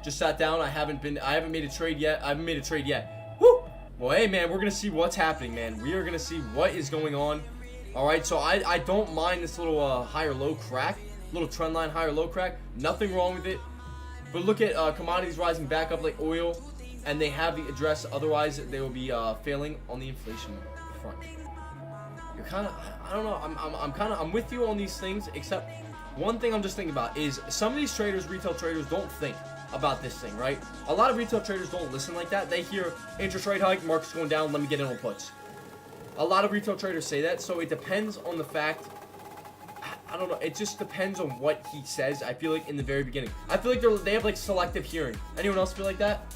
Just sat down. I haven't made a trade yet. I haven't made a trade yet. Woo! Well, hey, man, we're going to see what's happening, man. We are going to see what is going on. All right, so I don't mind this little higher-low crack. Little trend line higher-low crack. Nothing wrong with it. But look at commodities rising back up like oil. And they have the address. Otherwise, they will be failing on the inflation front. You're kind of, I don't know. I'm with you on these things. Except one thing I'm just thinking about is some of these traders, retail traders, don't think about this thing, right? A lot of retail traders don't listen like that. They hear interest rate hike, market's going down, let me get in on puts. A lot of retail traders say that, so it depends on the fact. I don't know. It just depends on what he says. I feel like in the very beginning, I feel like they have like selective hearing. Anyone else feel like that?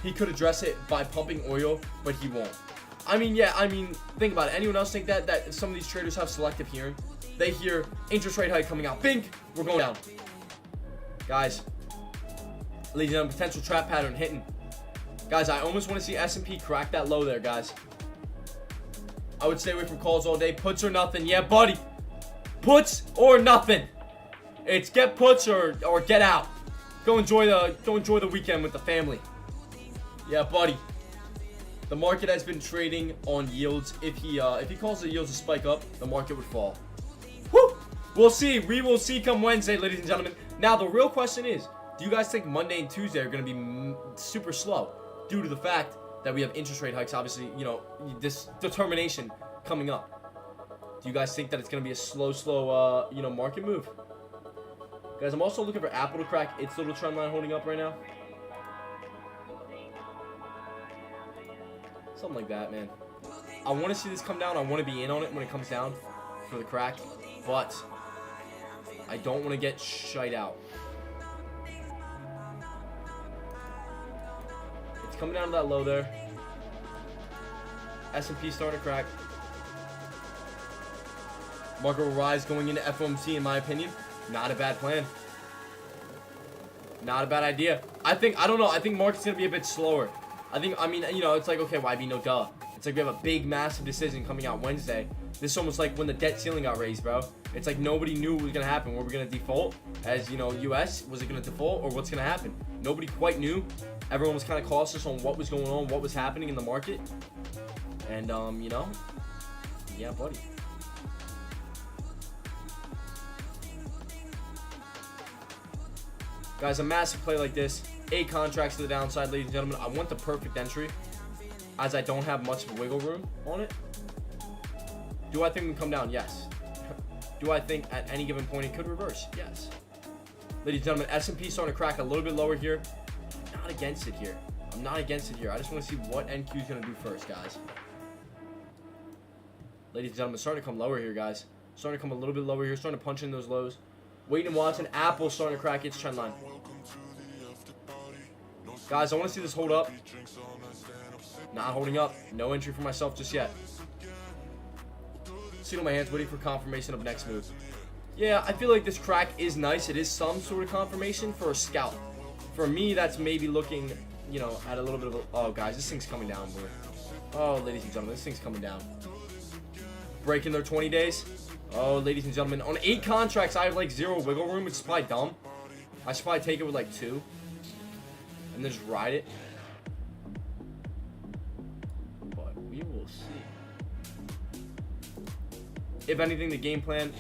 He could address it by pumping oil, but he won't. I mean, yeah. I mean, think about it. Anyone else think that some of these traders have selective hearing? They hear interest rate hike coming out. Bink, we're going down, guys. Leading on potential trap pattern hitting. Guys, I almost want to see S&P crack that low there, guys. I would stay away from calls all day. Puts or nothing. Yeah, buddy. Puts or nothing. It's get puts or get out. Go enjoy the weekend with the family. Yeah, buddy. The market has been trading on yields. If he calls the yields to spike up, the market would fall. Woo! We'll see. We will see come Wednesday, ladies and gentlemen. Now, the real question is, do you guys think Monday and Tuesday are going to be super slow due to the fact that we have interest rate hikes, obviously, you know, this determination coming up? Do you guys think that it's going to be a slow, you know, market move? Guys, I'm also looking for Apple to crack its little trend line holding up right now. Something like that, man. I want to see this come down. I want to be in on it when it comes down for the crack, but I don't want to get shite out. Coming down to that low there. S&P starting to crack. Market will rise going into FOMC, in my opinion. Not a bad plan. Not a bad idea. I don't know. I think market's going to be a bit slower. I mean, you know, it's like, okay, YB, no duh. It's like we have a big, massive decision coming out Wednesday. This is almost like when the debt ceiling got raised, bro. It's like nobody knew what was going to happen. Were we going to default as, you know, US? Was it going to default or what's going to happen? Nobody quite knew. Everyone was kind of cautious on what was going on, what was happening in the market. And, you know, yeah, buddy. Guys, a massive play like this, 8 contracts to the downside, ladies and gentlemen. I want the perfect entry, as I don't have much wiggle room on it. Do I think we can come down? Yes. Do I think at any given point it could reverse? Yes. Ladies and gentlemen, S&P starting to crack a little bit lower here. I'm not against it here. I'm not against it here. I just want to see what NQ is going to do first, guys. Ladies and gentlemen, starting to come lower here, guys. Starting to come a little bit lower here. Starting to punch in those lows. Waiting and watching. Apple starting to crack its trend line. Guys, I want to see this hold up. Not holding up. No entry for myself just yet. Sitting on my hands, waiting for confirmation of next move. Yeah, I feel like this crack is nice. It is some sort of confirmation for a scalp. For me, that's maybe looking, you know, at a little bit of a... Oh, guys, this thing's coming down, boy. Oh, ladies and gentlemen, this thing's coming down. Breaking their 20 days. Oh, ladies and gentlemen. On 8 contracts, I have, like, 0 wiggle room, which is probably dumb. I should probably take it with, like, 2. And then just ride it. But we will see. If anything, the game plan...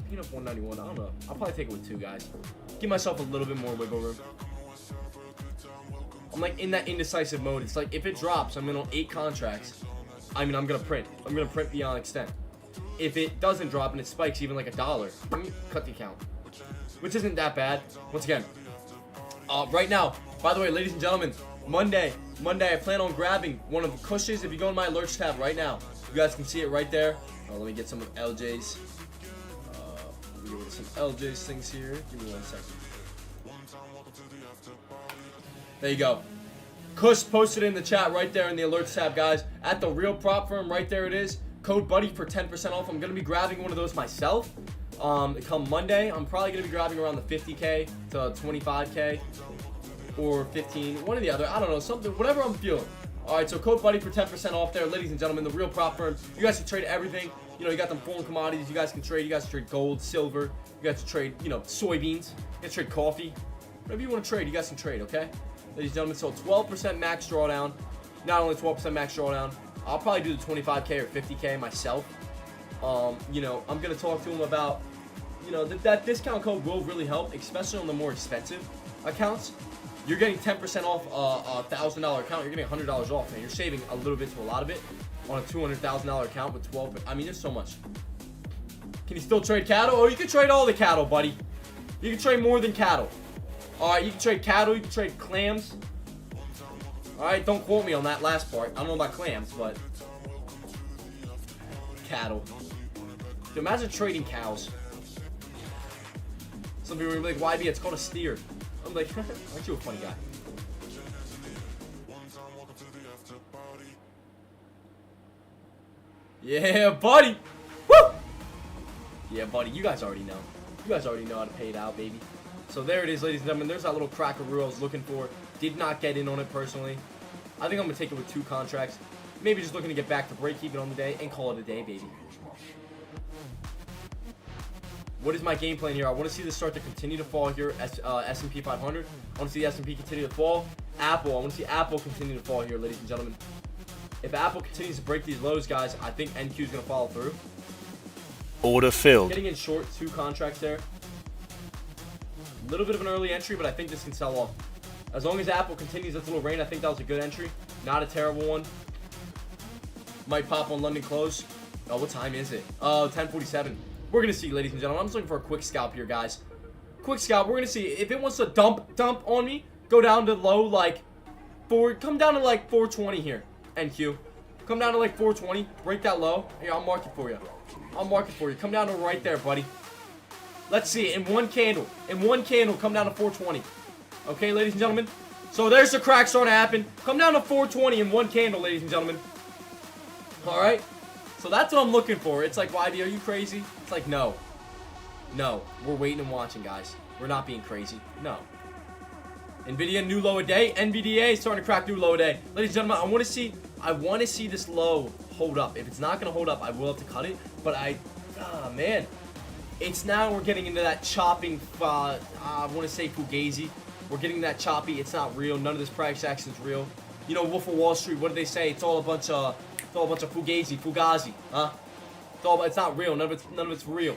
Picking up 191, I don't know. I'll probably take it with 2, guys. Give myself a little bit more wiggle room. I'm like in that indecisive mode. It's like if it drops, I'm in on 8 contracts. I mean, I'm gonna print. I'm gonna print beyond extent. If it doesn't drop and it spikes even like $1, cut the account. Which isn't that bad. Once again, right now. By the way, ladies and gentlemen, Monday, I plan on grabbing one of the cushions. If you go in my alerts tab right now, you guys can see it right there. Let me get some of LJ's. Let me get some LJ's things here. Give me 1 second. There you go. Kush posted in the chat right there in the alerts tab, guys. At the real prop firm, right there it is. Code Buddy for 10% off. I'm gonna be grabbing one of those myself. Come Monday, I'm probably gonna be grabbing around the 50K to 25K or 15, one or the other. I don't know, something, whatever I'm feeling. All right, so Code Buddy for 10% off there, ladies and gentlemen. The real prop firm. You guys can trade everything. You know, you got them foreign commodities. You guys can trade. You guys can trade gold, silver. You guys can trade, you know, soybeans. You guys trade coffee. Whatever you want to trade, you guys can trade. Okay, ladies and gentlemen. So 12% max drawdown. Not only 12% max drawdown. I'll probably do the 25K or 50K myself. You know, I'm gonna talk to him about, you know, that discount code will really help, especially on the more expensive accounts. You're getting 10% off a $1,000 account. You're getting $100 off, and you're saving a little bit to a lot of it on a $200,000 account with 12. I mean, there's so much. Can you still trade cattle? Oh, you can trade all the cattle, buddy. You can trade more than cattle. All right, you can trade cattle. You can trade clams. All right, don't quote me on that last part. I don't know about clams, but cattle. Dude, imagine trading cows. Some people are like, YB, it's called a steer. I'm like, aren't you a funny guy? Yeah, buddy. Woo! Yeah, buddy. You guys already know. You guys already know how to pay it out, baby. So there it is, ladies and gentlemen. There's that little crackaroo I was looking for. Did not get in on it personally. I think I'm going to take it with 2 contracts. Maybe just looking to get back to break even on the day and call it a day, baby. What is my game plan here? I want to see this start to continue to fall here. S&P 500. I want to see the S&P continue to fall. Apple. I want to see Apple continue to fall here, ladies and gentlemen. If Apple continues to break these lows, guys, I think NQ is going to follow through. Order filled. Getting in short 2 contracts there. A little bit of an early entry, but I think this can sell off. As long as Apple continues its little reign, I think that was a good entry. Not a terrible one. Might pop on London close. Oh, what time is it? 10:47. We're going to see, ladies and gentlemen. I'm just looking for a quick scalp here, guys. Quick scalp. We're going to see. If it wants to dump on me, go down to low, like, come down to, like, 420 here. NQ. Come down to, like, 420. Break that low. Here, I'll mark it for you. I'll mark it for you. Come down to right there, buddy. Let's see. In one candle. In one candle, come down to 420. Okay, ladies and gentlemen. So there's the crack starting to happen. Come down to 420 in one candle, ladies and gentlemen. All right. So that's what I'm looking for. It's like, YB, are you crazy? It's like, no. No. We're waiting and watching, guys. We're not being crazy. No. NVIDIA, new low a day. NVDA starting to crack new low a day. Ladies and gentlemen, I want to see this low hold up. If it's not going to hold up, I will have to cut it. But man. It's now we're getting into that chopping, I want to say fugazi. We're getting that choppy. It's not real. None of this price action is real. You know, Wolf of Wall Street, what do they say? It's all a bunch of fugazi, huh? It's not real. None of it's real.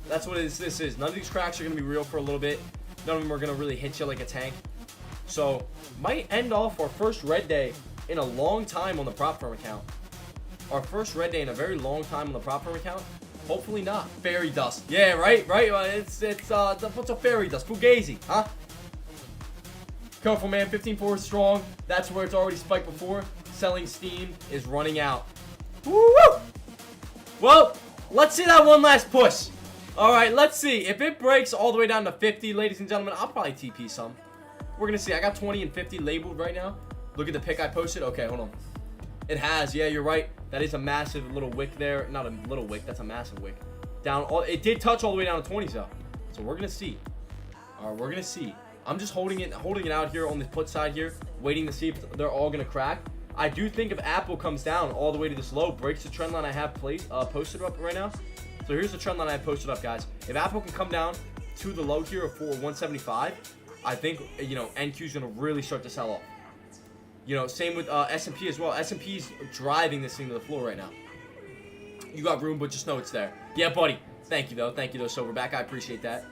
That's what this is. None of these cracks are going to be real for a little bit. None of them are going to really hit you like a tank. So, might end off our first red day in a long time on the prop firm account. Our first red day in a very long time on the prop firm account. Hopefully not. Fairy dust. Yeah, right? It's what's a fairy dust? Fugazi, huh? Careful, man. 15.4 strong. That's where it's already spiked before. Selling steam is running out. Woo! Well, let's see that one last push. All right, let's see. If it breaks all the way down to 50, ladies and gentlemen, I'll probably TP some. We're going to see. I got 20 and 50 labeled right now. Look at the pick I posted. Okay, hold on. It has. Yeah, you're right. That is a massive little wick there. Not a little wick. That's a massive wick. Down. It did touch all the way down to 20s, though. So we're going to see. All right, we're going to see. I'm just holding it out here on the put side here, waiting to see if they're all going to crack. I do think if Apple comes down all the way to this low, breaks the trend line I have posted up right now. So here's the trend line I have posted up, guys. If Apple can come down to the low here of 175, I think, you know, NQ is going to really start to sell off. You know, same with S&P as well. S&P's driving this thing to the floor right now. You got room, but just know it's there. Yeah, buddy. Thank you, though. Thank you, though, Silverback. I appreciate that.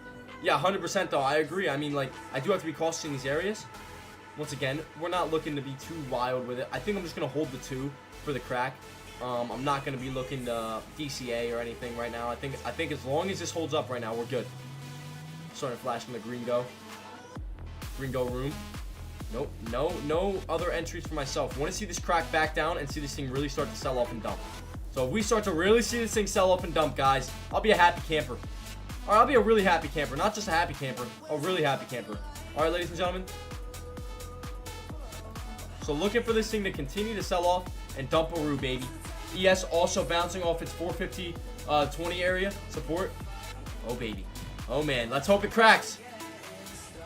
Yeah, 100%, though. I agree. I mean, like, I do have to be cautious in these areas. Once again, we're not looking to be too wild with it. I think I'm just going to hold the 2 for the crack. I'm not going to be looking to DCA or anything right now. I think as long as this holds up right now, we're good. Starting to flash from the green go. Green go room. Nope. No other entries for myself. Want to see this crack back down and see this thing really start to sell off and dump. So if we start to really see this thing sell off and dump, guys, I'll be a happy camper. All right, I'll be a really happy camper. Not just a happy camper. A really happy camper. All right, ladies and gentlemen. So looking for this thing to continue to sell off and dump a roo, baby. ES also bouncing off its 450 20 area support. Oh, baby. Oh, man. Let's hope it cracks.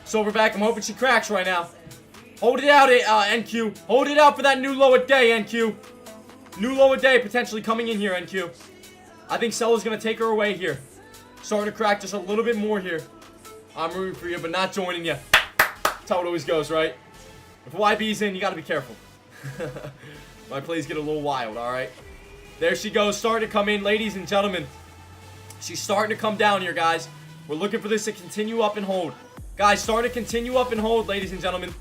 Silverback, I'm hoping she cracks right now. Hold it out, NQ. Hold it out for that new low a day, NQ. New low a day potentially coming in here, NQ. I think Sella's going to take her away here. Starting to crack just a little bit more here. I'm rooting for you, but not joining you. That's how it always goes, right? If YB's in, you got to be careful. My plays get a little wild, all right? There she goes, starting to come in, ladies and gentlemen. She's starting to come down here, guys. We're looking for this to continue up and hold. Guys, starting to continue up and hold, ladies and gentlemen.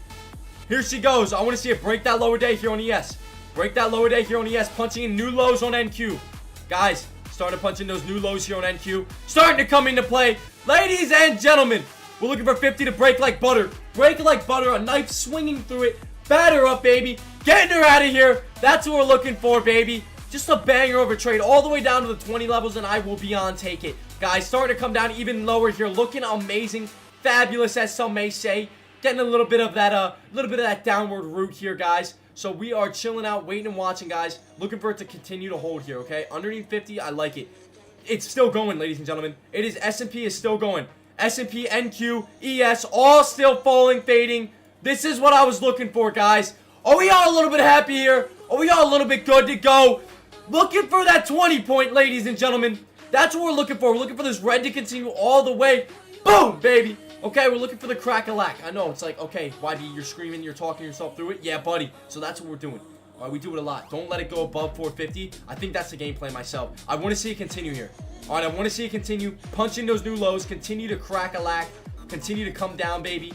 Here she goes. I want to see it break that lower day here on ES. Break that lower day here on ES, punching in new lows on NQ. Guys, starting to punch in those new lows here on NQ. Starting to come into play. Ladies and gentlemen, we're looking for 50 to break like butter. Break like butter, a knife swinging through it. Batter up, baby. Getting her out of here. That's what we're looking for, baby. Just a banger of a trade all the way down to the 20 levels, and I will be on take it. Guys, starting to come down even lower here. Looking amazing. Fabulous, as some may say. Getting a little bit of that downward route here, guys. So we are chilling out, waiting and watching, guys. Looking for it to continue to hold here, okay? Underneath 50, I like it. It's still going, ladies and gentlemen. It is, S&P is still going. S&P, NQ, ES, all still falling, fading. This is what I was looking for, guys. Are we all a little bit happy here? Are we all a little bit good to go? Looking for that 20 point, ladies and gentlemen. That's what we're looking for. We're looking for this red to continue all the way. Boom, baby. Okay, we're looking for the crack-a-lack. I know, it's like, okay, YB, you're screaming, you're talking yourself through it. Yeah, buddy. So that's what we're doing. All right, we do it a lot. Don't let it go above 450. I think that's the game plan myself. I want to see it continue here. All right, I want to see it continue. Punching those new lows. Continue to crack-a-lack. Continue to come down, baby.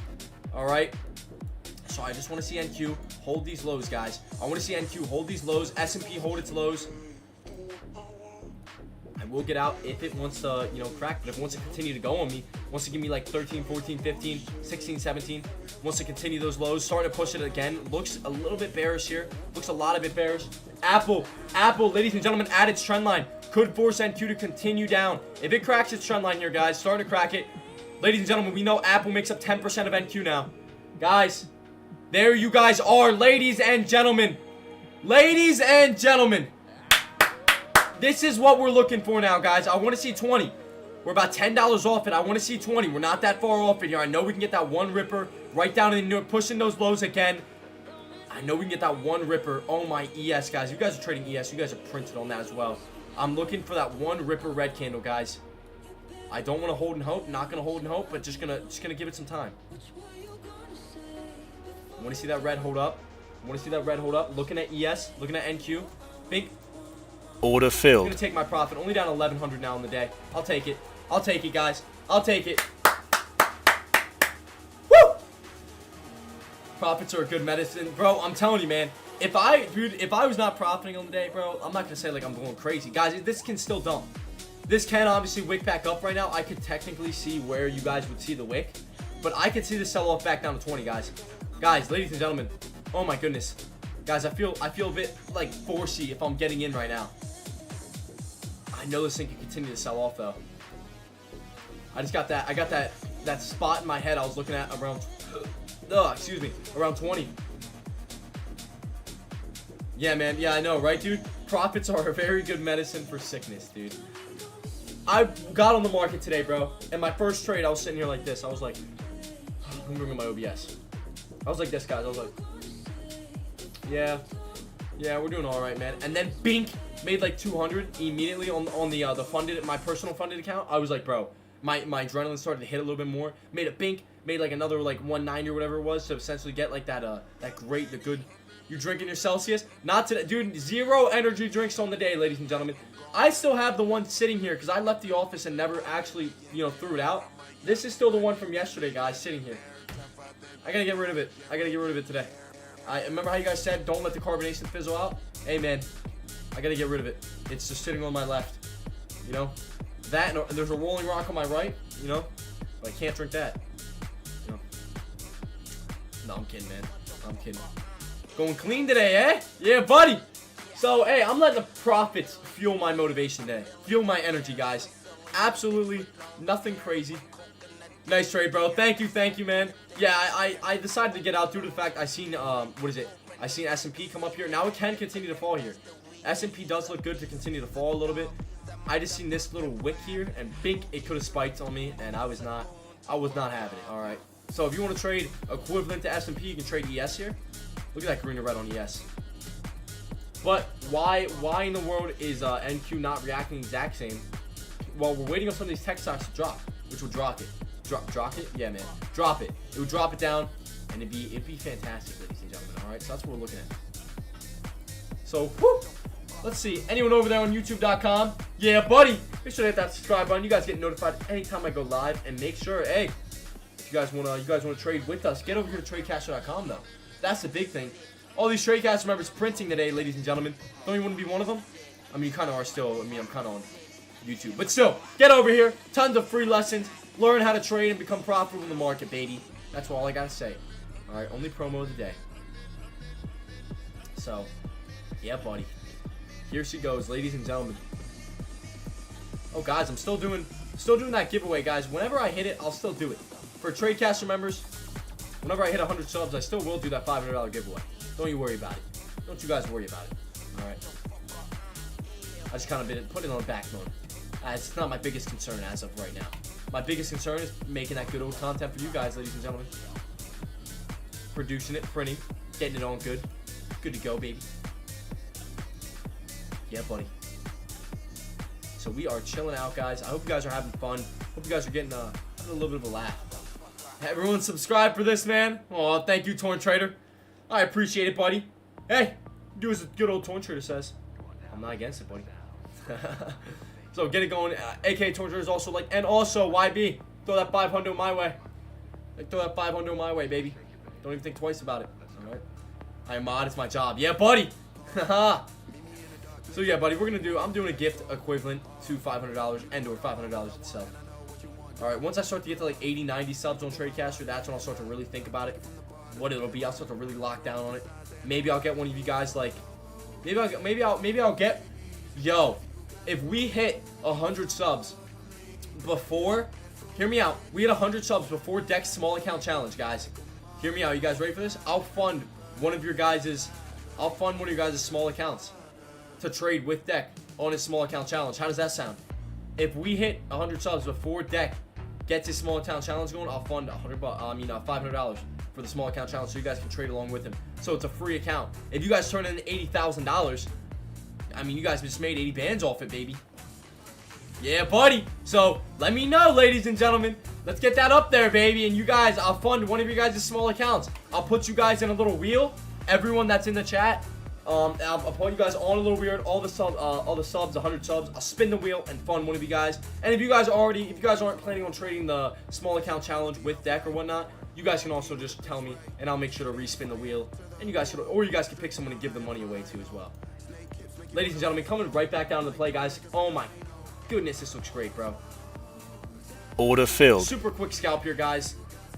All right. So I just want to see NQ hold these lows, guys. I want to see NQ hold these lows. S&P hold its lows. I will get out if it wants to, crack. But if it wants to continue to go on me, wants to give me like 13, 14, 15, 16, 17, wants to continue those lows, starting to push it again. Looks a little bit bearish here. Looks a lot of bit bearish. Apple, ladies and gentlemen, at its trend line. Could force NQ to continue down. If it cracks its trend line here, guys, starting to crack it. Ladies and gentlemen, we know Apple makes up 10% of NQ now. Guys, there you guys are, ladies and gentlemen. Ladies and gentlemen. This is what we're looking for now, guys. I want to see 20. We're about $10 off it. I want to see 20. We're not that far off it here. I know we can get that one ripper right down in the pushing those lows again. I know we can get that one ripper. Oh, my ES, guys. You guys are trading ES. You guys are printed on that as well. I'm looking for that one ripper red candle, guys. I don't want to hold and hope. Not going to hold and hope, but just gonna give it some time. I want to see that red hold up. I want to see that red hold up. Looking at ES. Looking at NQ. Think. Order filled. I'm going to take my profit. Only down 1,100 now in the day. I'll take it. I'll take it, guys. I'll take it. Woo! Profits are a good medicine. Bro, I'm telling you, man. If I was not profiting on the day, bro, I'm not going to say like I'm going crazy. Guys, this can still dump. This can obviously wick back up right now. I could technically see where you guys would see the wick. But I could see the sell-off back down to 20, guys. Guys, ladies and gentlemen. Oh, my goodness. Guys, I feel a bit like forcey if I'm getting in right now. I know this thing can continue to sell off though. I got that spot in my head I was looking at around around 20. Yeah, man. Yeah, I know, right, dude? Profits are a very good medicine for sickness, dude. I got on the market today, bro, and my first trade I was sitting here like this. I was like, let me bring in my OBS. I was like this, guys. I was like, yeah, we're doing all right, man. And then Bink made like 200 immediately on the funded, my personal funded account. I was like, bro, my adrenaline started to hit a little bit more. Made a Bink, made like another like 190 or whatever it was to essentially get like that good. You drinking your Celsius? Not today, dude. 0 energy drinks on the day, ladies and gentlemen. I still have the one sitting here because I left the office and never actually threw it out. This is still the one from yesterday, guys, sitting here. I gotta get rid of it. I gotta get rid of it today. I remember how you guys said don't let the carbonation fizzle out. Hey, man. I gotta get rid of it. It's just sitting on my left. That and there's a rolling rock on my right. But I can't drink that. No, I'm kidding, man. I'm kidding. Going clean today, eh? Yeah, buddy. So, hey, I'm letting the profits fuel my motivation today. Fuel my energy, guys. Absolutely nothing crazy. Nice trade, bro. Thank you, man. Yeah, I decided to get out due to the fact I seen, what is it? I seen S&P come up here. Now it can continue to fall here. S&P does look good to continue to fall a little bit. I just seen this little wick here, and bink, it could have spiked on me, and I was not having it, all right? So if you want to trade equivalent to S&P, you can trade ES here. Look at that green and red on ES. But why in the world is NQ not reacting the exact same? Well, we're waiting on some of these tech stocks to drop, which will drop it. Drop it? Yeah, man. Drop it. It would drop it down, and it'd be fantastic, ladies and gentlemen. All right, so that's what we're looking at. So, whoo! Let's see. Anyone over there on YouTube.com? Yeah, buddy. Make sure to hit that subscribe button. You guys get notified anytime I go live, and make sure, hey, if you guys wanna trade with us, get over here to TradeCaster.com though. That's the big thing. All these TradeCaster members printing today, ladies and gentlemen. Don't you want to be one of them? I mean, you kind of are still. I mean, I'm kind of on YouTube, but still, get over here. Tons of free lessons. Learn how to trade and become profitable in the market, baby. That's all I gotta say. All right, only promo of the day. So, yeah, buddy. Here she goes, ladies and gentlemen. Oh, guys, I'm still doing that giveaway, guys. Whenever I hit it, I'll still do it. For TradeCaster members, whenever I hit 100 subs, I still will do that $500 giveaway. Don't you worry about it. Don't you guys worry about it. All right. I just kind of been putting it on back mode. It's not my biggest concern as of right now. My biggest concern is making that good old content for you guys, ladies and gentlemen. Producing it, printing, getting it on good. Good to go, baby. Yeah, buddy. So we are chilling out, guys. I hope you guys are having fun. Hope you guys are getting a little bit of a laugh. Everyone subscribe for this, man. Oh, thank you, Torn Trader. I appreciate it, buddy. Hey, do as a good old Torn Trader says. I'm not against it, buddy. So get it going. AK Torn Trader is also like, and also YB, throw that 500 my way. Like, throw that 500 my way, baby. Don't even think twice about it. All right. I am mod. It's my job. Yeah, buddy. So yeah, buddy, I'm doing a gift equivalent to $500 and or $500 itself. All right, once I start to get to like 80, 90 subs on TradeCaster, that's when I'll start to really think about it, what it'll be. I'll start to really lock down on it. Maybe I'll get one of you guys like, maybe I'll get, yo, if we hit 100 subs before, hear me out. We hit 100 subs before Deck's small account challenge, guys. Hear me out. You guys ready for this? I'll fund one of your guys' small accounts to trade with Deck on his small account challenge. How does that sound? If we hit 100 subs before Deck gets his small account challenge going, I'll fund $500 for the small account challenge so you guys can trade along with him. So it's a free account. If you guys turn in $80,000, I mean, you guys just made 80 bands off it, baby. Yeah, buddy. So let me know, ladies and gentlemen. Let's get that up there, baby. And you guys, I'll fund one of your guys' small accounts. I'll put you guys in a little wheel. Everyone that's in the chat, I'll put you guys on a little weird. All the subs, 100 subs. I'll spin the wheel and fund one of you guys. And if you guys aren't planning on trading the small account challenge with Deck or whatnot, you guys can also just tell me, and I'll make sure to respin the wheel. And you guys can pick someone to give the money away to as well. Ladies and gentlemen, coming right back down to the play, guys. Oh my goodness, this looks great, bro. Order filled. Super quick scalp here, guys.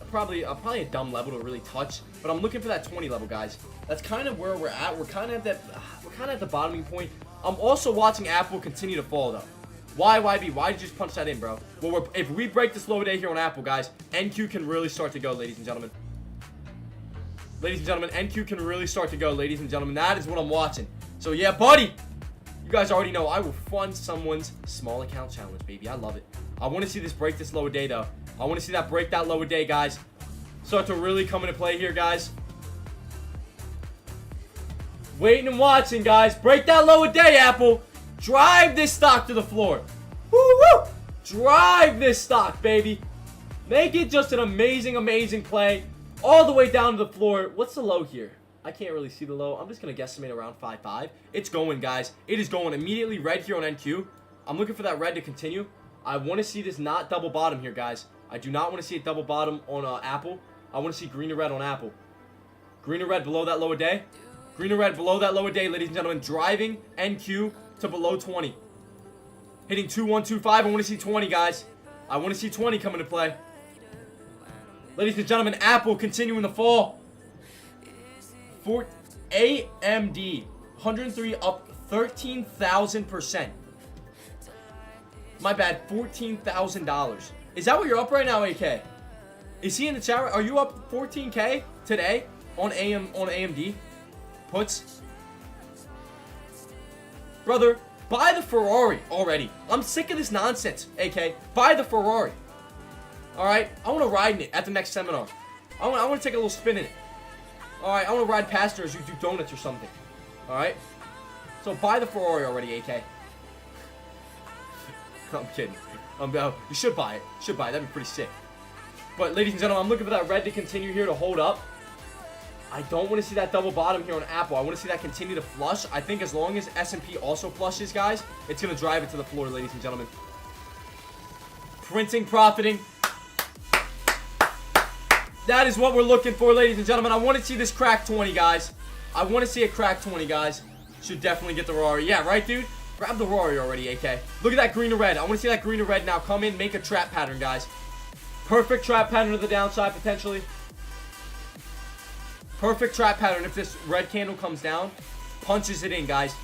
Probably a dumb level to really touch, but I'm looking for that 20 level, guys. That's kind of where we're at. We're kind of at the bottoming point. I'm also watching Apple continue to fall though. Why, YB? Why did you just punch that in, bro? Well, if we break this low day here on Apple, guys, NQ can really start to go, ladies and gentlemen. Ladies and gentlemen, NQ can really start to go, ladies and gentlemen. That is what I'm watching. So yeah, buddy. You guys already know I will fund someone's small account challenge, baby. I love it. I want to see this break this lower day, though. I want to see that break that lower day, guys. Start to really come into play here, guys. Waiting and watching, guys. Break that lower day, Apple. Drive this stock to the floor. Woo-woo! Drive this stock, baby. Make it just an amazing, amazing play. All the way down to the floor. What's the low here? I can't really see the low. I'm just going to guesstimate around 5.5. It's going, guys. It is going immediately red here on NQ. I'm looking for that red to continue. I want to see this not double bottom here, guys. I do not want to see it double bottom on Apple. I want to see green or red on Apple. Green or red below that lower day. Green or red below that lower day, ladies and gentlemen. Driving NQ to below 20. Hitting 2125. I want to see 20, guys. I want to see 20 come into play. Ladies and gentlemen, Apple continuing the fall. AMD 103 up 13,000%. My bad, $14,000. Is that what you're up right now, AK? Is he in the chat? Are you up 14K today on AMD puts? Brother, buy the Ferrari already. I'm sick of this nonsense, AK. Buy the Ferrari. Alright? I want to ride in it at the next seminar. I want to take a little spin in it. Alright? I want to ride past her as you do donuts or something. Alright? So buy the Ferrari already, AK. I'm kidding. You should buy it. Should buy it. That'd be pretty sick. But, ladies and gentlemen, I'm looking for that red to continue here to hold up. I don't want to see that double bottom here on Apple. I want to see that continue to flush. I think as long as S&P also flushes, guys, it's going to drive it to the floor, ladies and gentlemen. Printing, profiting. That is what we're looking for, ladies and gentlemen. I want to see this crack 20, guys. I want to see it crack 20, guys. Should definitely get the Ferrari. Yeah, right, dude? Grab the Ferrari already, AK. Look at that green to red. I want to see that green to red now. Come in, make a trap pattern, guys. Perfect trap pattern to the downside, potentially. Perfect trap pattern if this red candle comes down. Punches it in, guys.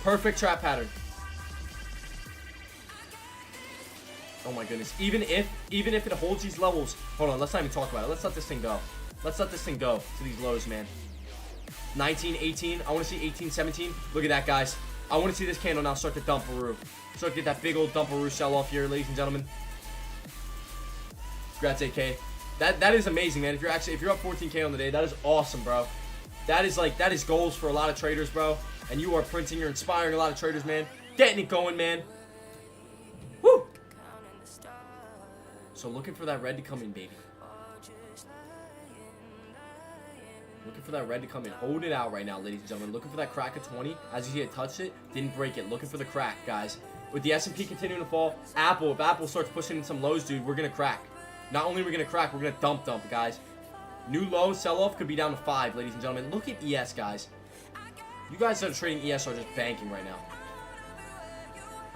Perfect trap pattern. Oh my goodness. Even if it holds these levels. Hold on, let's not even talk about it. Let's let this thing go. Let's let this thing go to these lows, man. 19, 18. I want to see 18, 17. Look at that, guys. I want to see this candle now start to dump-a-roo. Start to get that big old dump-a-roo sell-off here, ladies and gentlemen. Congrats, AK. That is amazing, man. If you're up 14K on the day, that is awesome, bro. That is goals for a lot of traders, bro. And you are printing, you're inspiring a lot of traders, man. Getting it going, man. Woo! So looking for that red to come in, baby. Looking for that red to come in. Hold it out right now, ladies and gentlemen. Looking for that crack of 20. As you see it touched it, didn't break it. Looking for the crack, guys. With the S&P continuing to fall, if Apple starts pushing in some lows, dude, we're going to crack. Not only are we going to crack, we're going to dump, guys. New low sell-off could be down to 5, ladies and gentlemen. Look at ES, guys. You guys that are trading ES are just banking right now.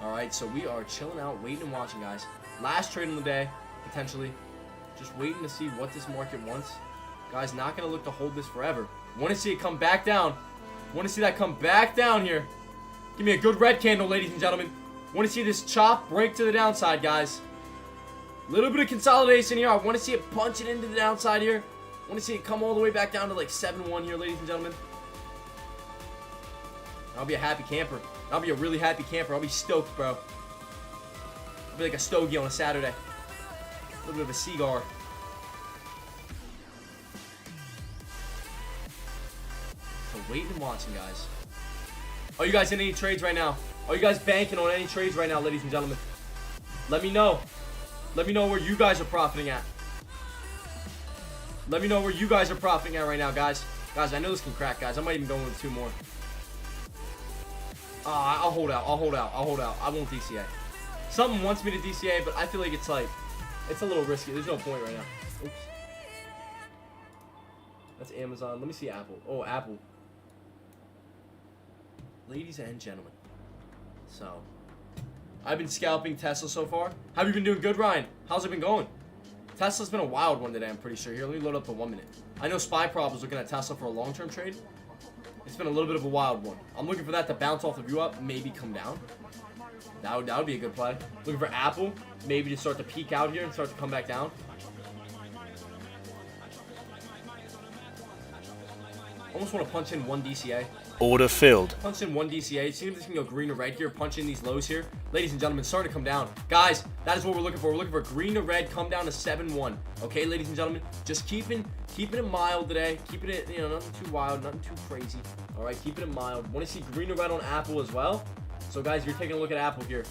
Alright, so we are chilling out, waiting and watching, guys. Last trade on the day, potentially. Just waiting to see what this market wants. Guys, not going to look to hold this forever. Want to see it come back down. Want to see that come back down here. Give me a good red candle, ladies and gentlemen. Want to see this chop break to the downside, guys. Little bit of consolidation here. I want to see it punch it into the downside here. I want to see it come all the way back down to like 7-1 here, ladies and gentlemen. I'll be a happy camper. I'll be a really happy camper. I'll be stoked, bro. I'll be like a stogie on a Saturday. A little bit of a cigar. So waiting and watching, guys. Are you guys in any trades right now? Are you guys banking on any trades right now, ladies and gentlemen? Let me know. Let me know where you guys are profiting at. Let me know where you guys are profiting at right now, guys. Guys, I know this can crack, guys. I might even go in with 2 more. I'll hold out. I'll hold out. I'll hold out. I won't DCA. Something wants me to DCA, but I feel like it's a little risky. There's no point right now. Oops. That's Amazon. Let me see Apple. Oh, Apple. Ladies and gentlemen. So, I've been scalping Tesla so far. Have you been doing good, Ryan? How's it been going? Tesla's been a wild one today, I'm pretty sure. Here, let me load up for 1 minute. I know Spy Prop was looking at Tesla for a long-term trade. It's been a little bit of a wild one. I'm looking for that to bounce off the view up, maybe come down. That would be a good play. Looking for Apple, maybe to start to peak out here and start to come back down. Almost want to punch in 1 DCA. Order filled. Punch in 1 DCA. See if this can go green or red here. Punch in these lows here. Ladies and gentlemen, starting to come down. Guys, that is what we're looking for. We're looking for green to red, come down to 7-1. Okay, ladies and gentlemen, just keeping it mild today. Keeping it, nothing too wild, nothing too crazy. All right, keeping it mild. Want to see green to red on Apple as well. So, guys, you're taking a look at Apple here.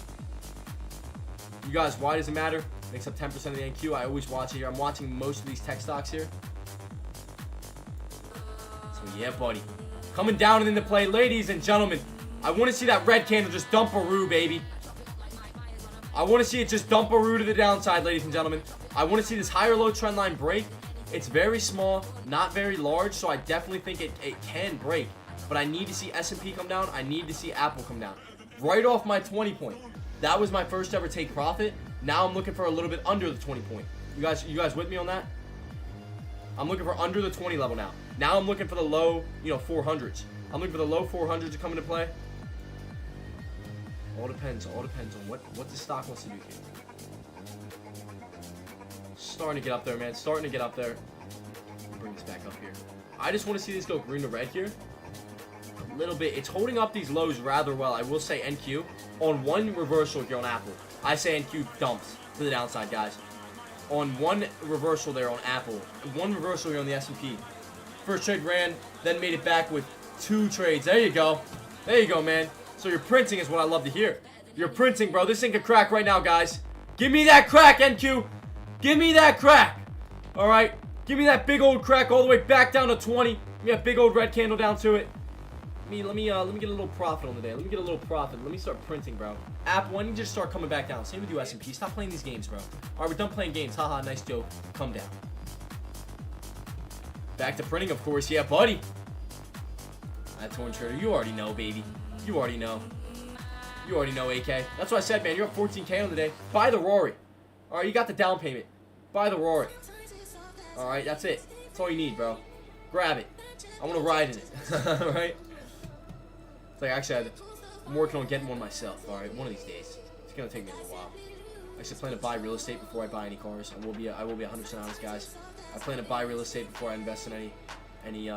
You guys, why does it matter? Makes up 10% of the NQ. I always watch it here. I'm watching most of these tech stocks here. So, yeah, buddy. Coming down and into play, ladies and gentlemen. I want to see that red candle just dump a roo, baby. I want to see it just dump a roo to the downside, ladies and gentlemen. I want to see this higher low trend line break. It's very small, not very large, so I definitely think it can break. But I need to see S&P come down. I need to see Apple come down. Right off my 20 point. That was my first ever take profit. Now I'm looking for a little bit under the 20 point. You guys with me on that? I'm looking for under the 20 level now. Now I'm looking for the low, 400s. I'm looking for the low 400s to come into play. All depends on what the stock wants to do here. Starting to get up there, man. Starting to get up there. Bring this back up here. I just want to see this go green to red here. A little bit. It's holding up these lows rather well. I will say NQ on one reversal here on Apple. I say NQ dumps to the downside, guys. On one reversal there on Apple. One reversal here on the S&P. First trade ran, then made it back with 2 trades. There you go. There you go, man. So your printing is what I love to hear. You're printing, bro. This thing could crack right now, guys. Give me that crack, NQ. Give me that crack. All right. Give me that big old crack all the way back down to 20. Give me a big old red candle down to it. Let me get a little profit on the day. Let me get a little profit. Let me start printing, bro. Apple, why don't you just start coming back down? Same with you, S&P. Stop playing these games, bro. All right, we're done playing games. Haha, nice joke. Come down. Back to printing, of course. Yeah, buddy. That torn trader, you already know, baby. You already know. You already know, AK. That's what I said, man. You're up 14K on the day. Buy the Rory. All right, you got the down payment. Buy the Rory. All right, that's it. That's all you need, bro. Grab it. I want to ride in it. All right? It's like, actually, I'm working on getting one myself. All right, one of these days. It's going to take me a little while. I actually plan to buy real estate before I buy any cars. I will be 100% honest, guys. I plan to buy real estate before I invest in any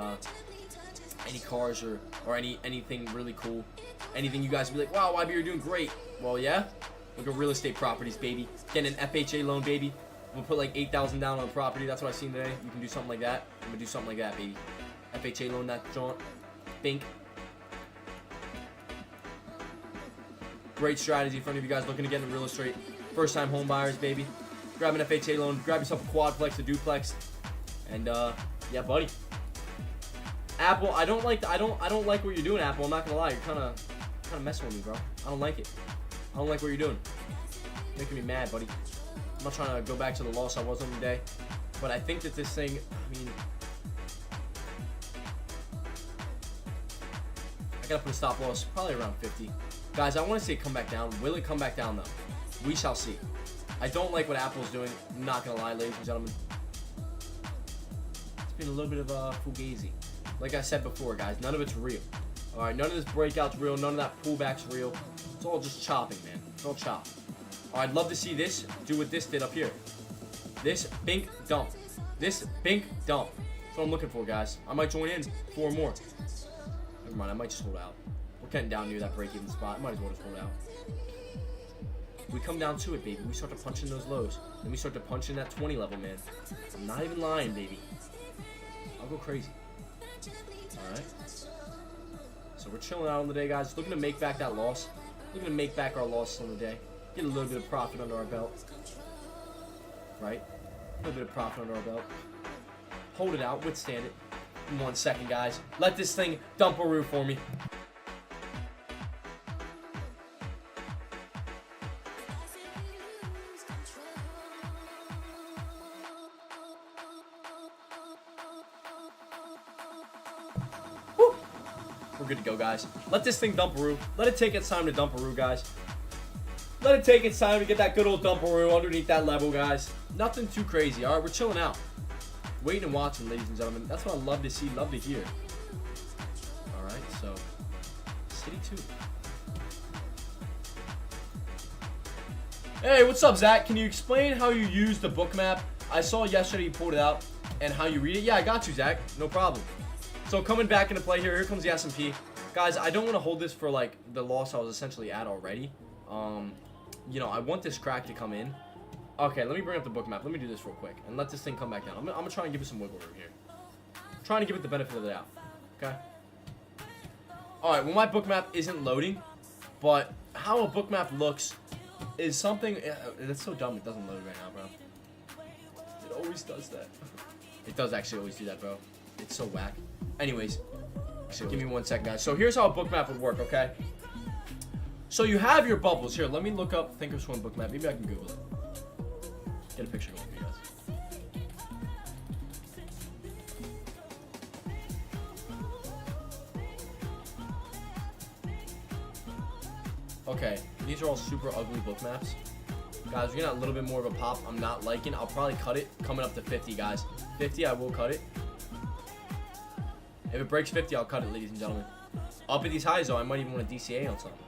cars or anything really cool. Anything you guys will be like, wow, YB, you're doing great. Well, yeah. Look at real estate properties, baby. Getting an FHA loan, baby. I'm gonna put like $8,000 down on property. That's what I seen today. You can do something like that. I'm gonna do something like that, baby. FHA loan that jaunt. Think. Great strategy for any of you guys looking to get into real estate. First time home buyers, baby. Grab an FHA loan. Grab yourself a quadplex, a duplex, and yeah, buddy. Apple, I don't like what you're doing, Apple. I'm not gonna lie. You're kind of messing with me, bro. I don't like it. I don't like what you're doing. You're making me mad, buddy. I'm not trying to go back to the loss I was on today, but I think that this thing, I mean, I gotta put a stop loss probably around 50. Guys, I want to see it come back down. Will it come back down, though? We shall see. I don't like what Apple's doing. I'm not gonna lie, ladies and gentlemen. It's been a little bit of a fugazi. Like I said before, guys, none of it's real. All right, none of this breakout's real. None of that pullback's real. It's all just chopping, man. It's all chop. All right, I'd love to see this do what this did up here. This bink dump. This bink dump. That's what I'm looking for, guys. I might join in 4 more. Never mind, I might just hold out. We're getting down near that break-even spot. Might as well just hold out. We come down to it, baby. We start to punch in those lows. Then we start to punch in that 20 level, man. I'm not even lying, baby. I'll go crazy. Alright. So we're chilling out on the day, guys. Looking to make back that loss. Looking to make back our losses on the day. Get a little bit of profit under our belt. Right? A little bit of profit under our belt. Hold it out. Withstand it. In 1 second, guys. Let this thing dump a roof for me. We're good to go, guys. Let this thing dump a roo. Let it take its time to dump a roo, guys. Let it take its time to get that good old dump a roo underneath that level, guys. Nothing too crazy. All right, we're chilling out. Waiting and watching, ladies and gentlemen. That's what I love to see, love to hear. All right, so City 2. Hey, what's up, Zach? Can you explain how you use the book map? I saw yesterday you pulled it out and how you read it. Yeah, I got you, Zach. No problem. So coming back into play here comes the S&P. Guys, I don't want to hold this for like the loss I was essentially at already. You know, I want this crack to come in. Okay, let me bring up the book map. Let me do this real quick and let this thing come back down. I'm gonna try and give it some wiggle room here. I'm trying to give it the benefit of the doubt. Okay. All right. Well, my book map isn't loading, but how a book map looks is something. That's so dumb. It doesn't load right now, bro. It always does that. It does actually always do that, bro. It's so whack. Anyways, give me 1 second, guys. So here's how a book map would work, okay? So you have your bubbles. Here, let me look up Thinkorswim book map. Maybe I can Google it. Get a picture going for you guys. Okay, these are all super ugly book maps. Guys, we're getting a little bit more of a pop. I'm not liking. I'll probably cut it coming up to 50, guys. 50, I will cut it. If it breaks 50, I'll cut it, ladies and gentlemen. Up at these highs, though, I might even want a DCA on something.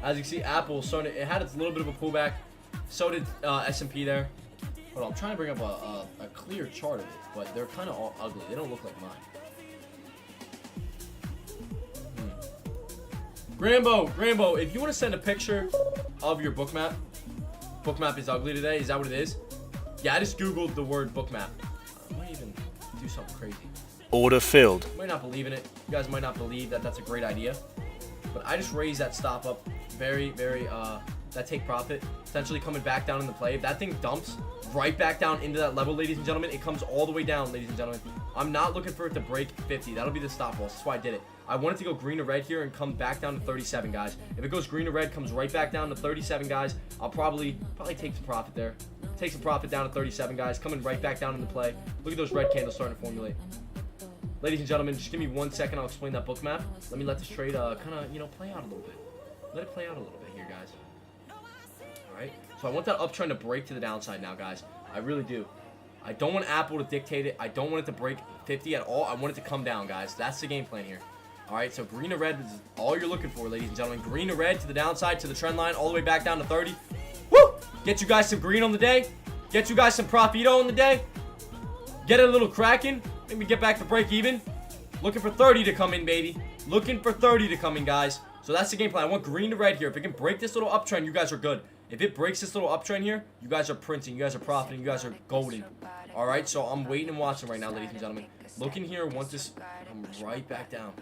As you can see, Apple started. It had its little bit of a pullback. So did S&P there. Hold on, I'm trying to bring up a clear chart of it, but they're kind of all ugly. They don't look like mine. Grambo, if you want to send a picture of your bookmap is ugly today. Is that what it is? Yeah, I just googled the word bookmap. I might even do something crazy. Order filled. You might not believe in it. You guys might not believe that that's a great idea. But I just raised that stop up very, that take profit. Essentially coming back down in the play. If that thing dumps right back down into that level, ladies and gentlemen, it comes all the way down, ladies and gentlemen. I'm not looking for it to break 50. That'll be the stop loss. That's why I did it. I want it to go green to red here and come back down to 37, guys. If it goes green to red, comes right back down to 37, guys, I'll probably take some profit there. Take some profit down to 37, guys. Coming right back down into play. Look at those red candles starting to formulate. Ladies and gentlemen, just give me 1 second. I'll explain that book map. Let me let this trade kind of, play out a little bit. Let it play out a little bit here, guys. All right. So I want that uptrend to break to the downside now, guys. I really do. I don't want Apple to dictate it. I don't want it to break 50 at all. I want it to come down, guys. That's the game plan here. All right, so green to red is all you're looking for, ladies and gentlemen. Green to red to the downside, to the trend line, all the way back down to 30. Woo! Get you guys some green on the day. Get you guys some profito on the day. Get it a little cracking. Maybe get back to break even. Looking for 30 to come in, baby. Looking for 30 to come in, guys. So that's the game plan. I want green to red here. If it can break this little uptrend, you guys are good. If it breaks this little uptrend here, you guys are printing. You guys are profiting. You guys are golden. All right, so I'm waiting and watching right now, ladies and gentlemen. Looking here, want this come right back down.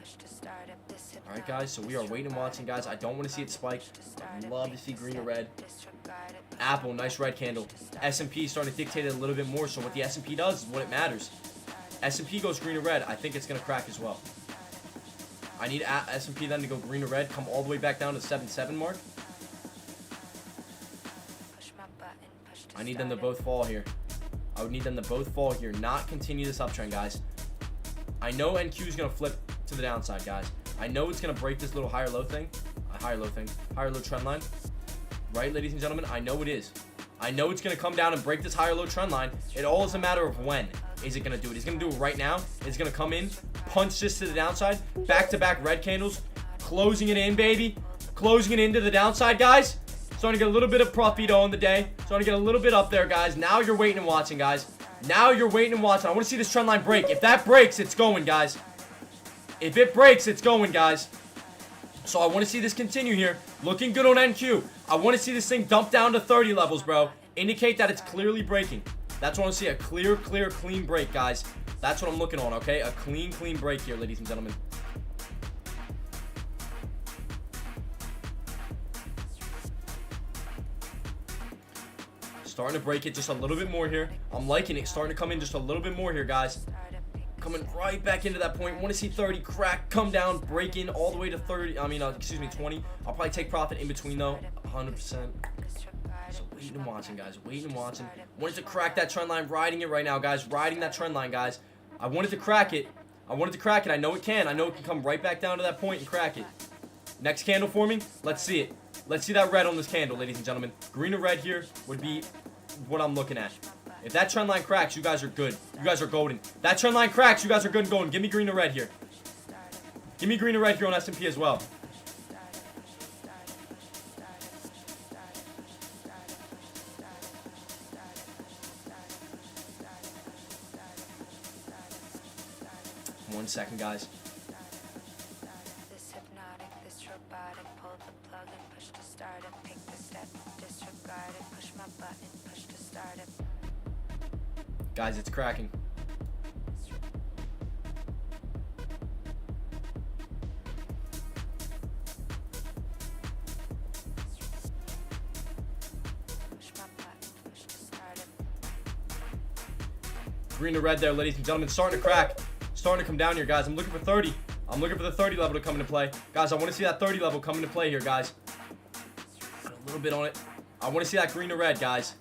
All right, guys, so we are waiting and watching, guys. I don't want to see it spike. I'd love to see green to red. Apple, nice red candle. S&P starting to dictate it a little bit more, so what the S&P does is what it matters. S&P goes green to red. I think it's going to crack as well. I need S&P then to go green to red, come all the way back down to 7.7 mark. I need them to both fall here. I would need them to both fall here, not continue this uptrend, guys. I know NQ is going to flip to the downside, guys. I know it's going to break this little higher low thing. Higher low trend line. Right, ladies and gentlemen? I know it is. I know it's going to come down and break this higher low trend line. It all is a matter of when is it going to do it. It's going to do it right now. It's going to come in, punch this to the downside. Back-to-back red candles. Closing it in, baby. Closing it into the downside, guys. Starting to get a little bit of profito on the day. Starting to get a little bit up there, guys. Now you're waiting and watching, guys. Now you're waiting and watching. I want to see this trend line break. If that breaks, it's going, guys. If it breaks, it's going, guys. So I want to see this continue here. Looking good on NQ. I want to see this thing dump down to 30 levels, bro. Indicate that it's clearly breaking. That's what I want to see. A clear, clean break, guys. That's what I'm looking on, okay? A clean break here, ladies and gentlemen. Starting to break it just a little bit more here. I'm liking it. Starting to come in just a little bit more here, guys. Coming right back into that point. Want to see 30 crack, come down, break in all the way to 30. 20. I'll probably take profit in between, though. 100%. So waiting and watching, guys. Waiting and watching. Wanted to crack that trend line. Riding it right now, guys. Riding that trend line, guys. I wanted to crack it. I know it can. I know it can come right back down to that point and crack it. Next candle forming. Let's see it. Let's see that red on this candle, ladies and gentlemen. Green or red here would be what I'm looking at. If that trend line cracks, you guys are good. You guys are golden. That trend line cracks, you guys are good and golden. Give me green or red here. Give me green or red here on S&P as well. One second, guys. Guys, it's cracking. Green to red there, ladies and gentlemen. Starting to crack. Starting to come down here, guys. I'm looking for 30. I'm looking for the 30 level to come into play. Guys, I want to see that 30 level come into play here, guys. Got a little bit on it. I want to see that green to red, guys.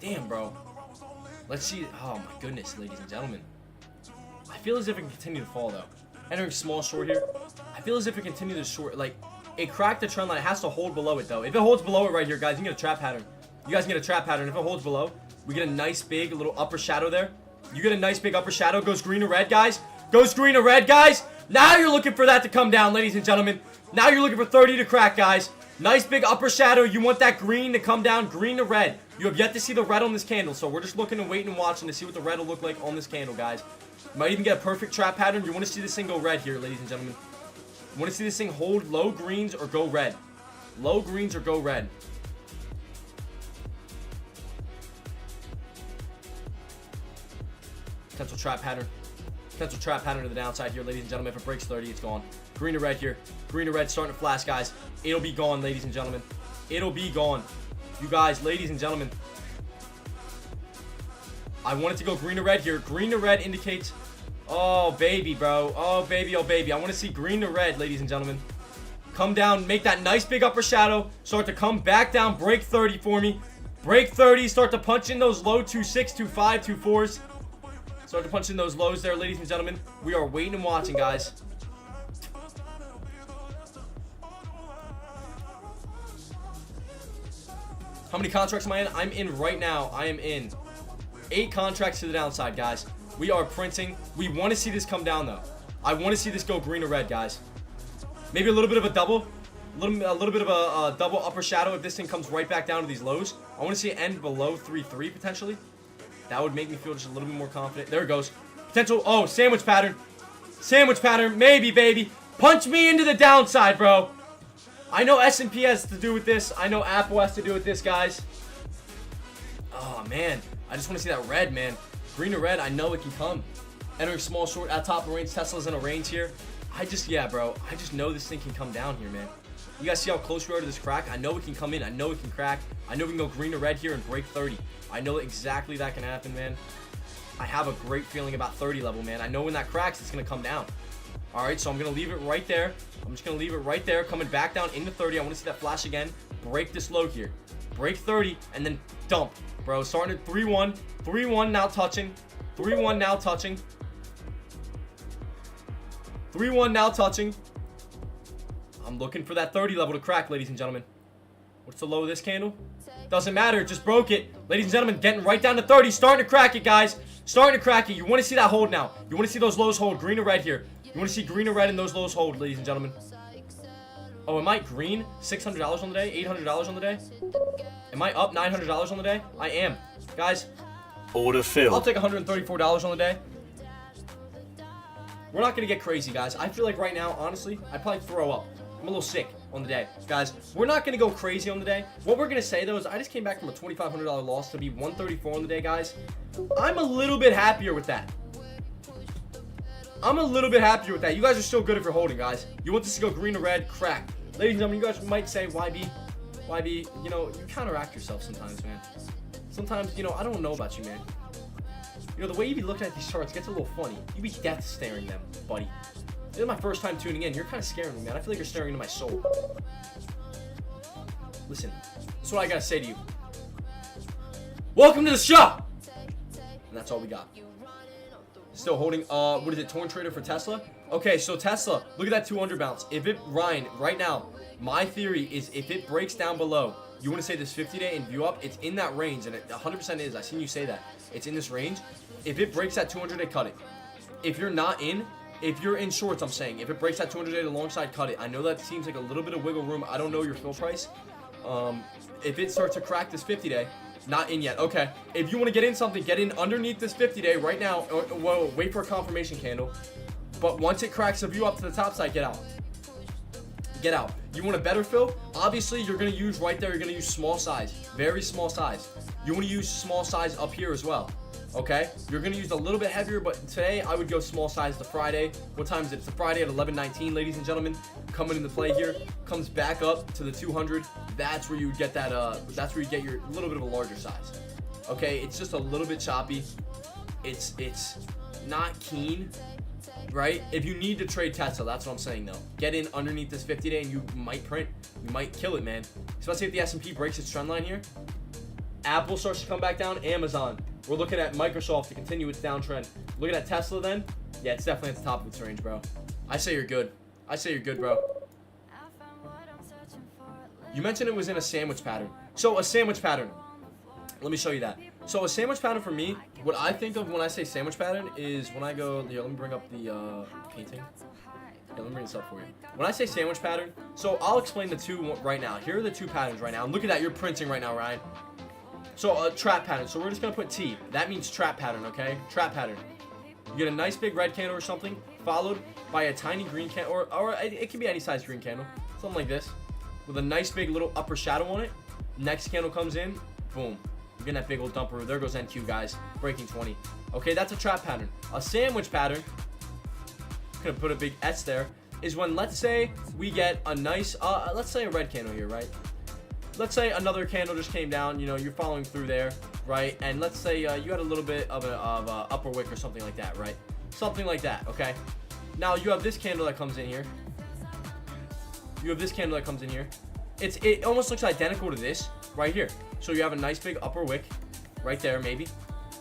Damn, bro. Let's see. Oh, my goodness, ladies and gentlemen. I feel as if it can continue to fall, though. Entering small short here. I feel as if it continue to short. Like, It cracked the trend line. It has to hold below it, though. If it holds below it right here, guys, you can get a trap pattern. You guys can get a trap pattern. If it holds below, we get a nice big little upper shadow there. You get a nice big upper shadow. Goes green or red, guys. Goes green or red, guys. Now you're looking for that to come down, ladies and gentlemen. Now you're looking for 30 to crack, guys. Nice big upper shadow. You want that green to come down, green to red. You have yet to see the red on this candle, so we're just looking and waiting and watching to see what the red will look like on this candle, guys. You might even get a perfect trap pattern. You want to see this thing go red here, ladies and gentlemen. You want to see this thing hold low greens or go red. Low greens or go red. Potential trap pattern. Potential trap pattern to the downside here, ladies and gentlemen. If it breaks 30, it's gone. Green to red here. Green to red starting to flash, guys. It'll be gone, ladies and gentlemen. It'll be gone. You guys, ladies and gentlemen. I want it to go green to red here. Green to red indicates... Oh, baby, bro. Oh, baby, oh, baby. I want to see green to red, ladies and gentlemen. Come down. Make that nice big upper shadow. Start to come back down. Break 30 for me. Break 30. Start to punch in those low 2.6, 2.5, 2.4s. Start to punch in those lows there, ladies and gentlemen. We are waiting and watching, guys. How many contracts am I in? I'm in right now. I am in 8 contracts to the downside, guys. We are printing. We want to see this come down, though. I want to see this go green or red, guys. Maybe a little bit of a double. A little bit of a double upper shadow if this thing comes right back down to these lows. I want to see it end below 3.3 potentially. That would make me feel just a little bit more confident. There it goes. Potential. Oh, sandwich pattern. Sandwich pattern. Maybe, baby. Punch me into the downside, bro. I know S&P has to do with this. I know Apple has to do with this, guys. Oh, man. I just want to see that red, man. Green to red, I know it can come. Entering small short at top of the range. Tesla's in a range here. Yeah, bro. I just know this thing can come down here, man. You guys see how close we are to this crack? I know it can come in. I know it can crack. I know we can go green to red here and break 30. I know exactly that can happen, man. I have a great feeling about 30 level, man. I know when that cracks, it's going to come down. All right, so I'm going to leave it right there. I'm just going to leave it right there. Coming back down into 30. I want to see that flash again. Break this low here. Break 30 and then dump. Bro, starting at 3-1. 3-1 now touching. 3-1 now touching. 3-1 now touching. I'm looking for that 30 level to crack, ladies and gentlemen. What's the low of this candle? Doesn't matter. It just broke it. Ladies and gentlemen, getting right down to 30. Starting to crack it, guys. Starting to crack it. You want to see that hold now. You want to see those lows hold. Green or red here. You want to see green or red and those lows hold, ladies and gentlemen. Oh, am I green? $600 on the day? $800 on the day? Am I up $900 on the day? I am. Guys. Order filled. I'll take $134 on the day. We're not going to get crazy, guys. I feel like right now, honestly, I'd probably throw up. I'm a little sick on the day. Guys, we're not going to go crazy on the day. What we're going to say, though, is I just came back from a $2,500 loss to be $134 on the day, guys. I'm a little bit happier with that. I'm a little bit happier with that. You guys are still good if you're holding, guys. You want this to go green or red, crack. Ladies and gentlemen, you guys might say, YB, you know, you counteract yourself sometimes, man. Sometimes, you know, I don't know about you, man. You know, the way you be looking at these charts gets a little funny. You be death staring them, buddy. This is my first time tuning in. You're kind of scaring me, man. I feel like you're staring into my soul. Listen, that's what I gotta say to you. Welcome to the show! And that's all we got. Still holding, what is it, Torn Trader for Tesla? Okay, so Tesla, look at that 200 bounce. If it, Ryan, right now, my theory is if it breaks down below, you want to say this 50-day and view up, it's in that range, and it 100% is. I seen you say that. It's in this range. If it breaks that 200-day, cut it. If you're not in, if you're in shorts, I'm saying, if it breaks that 200-day to the long side, cut it. I know that seems like a little bit of wiggle room. I don't know your fill price. If it starts to crack this 50-day, not in yet. Okay. If you want to get in something, get in underneath this 50-day right now. Whoa, wait for a confirmation candle. But once it cracks a view up to the top side, get out. Get out. You want a better fill? Obviously, you're going to use right there. You're going to use small size. Very small size. You want to use small size up here as well. Okay? You're going to use a little bit heavier, but today I would go small size to Friday. What time is it? It's the Friday at 11:19, ladies and gentlemen. Coming into play here. Comes back up to the 200. That's where you would get that, that's where you get your little bit of a larger size. Okay? It's just a little bit choppy. It's not keen. Right? If you need to trade Tesla, that's what I'm saying, though. Get in underneath this 50-day, and you might print. You might kill it, man. Especially if the S&P breaks its trend line here. Apple starts to come back down. Amazon. We're looking at Microsoft to continue its downtrend. Looking at Tesla, then. Yeah, it's definitely at the top of its range, bro. I say you're good. I say you're good, bro. You mentioned it was in a sandwich pattern. So a sandwich pattern. Let me show you that. So a sandwich pattern for me, what I think of when I say sandwich pattern is when I go, here, let me bring up the painting. Yeah, let me bring this up for you. When I say sandwich pattern, so I'll explain the two right now. Here are the two patterns right now. And look at that, you're printing right now, Ryan. So a trap pattern. So we're just gonna put T. That means trap pattern, okay? Trap pattern. You get a nice big red candle or something, followed by a tiny green candle, or it can be any size green candle, something like this, with a nice big little upper shadow on it. Next candle comes in, boom. You're getting that big old dumper. There goes NQ, guys. Breaking 20. Okay, that's a trap pattern. A sandwich pattern, gonna put a big S there, is when, let's say we get a nice, let's say a red candle here, right? Let's say another candle just came down, you know, you're following through there, right? And let's say you had a little bit of a upper wick or something like that, right? Something like that, okay? Now you have this candle that comes in here. You have this candle that comes in here. It almost looks identical to this right here. So you have a nice big upper wick right there, maybe,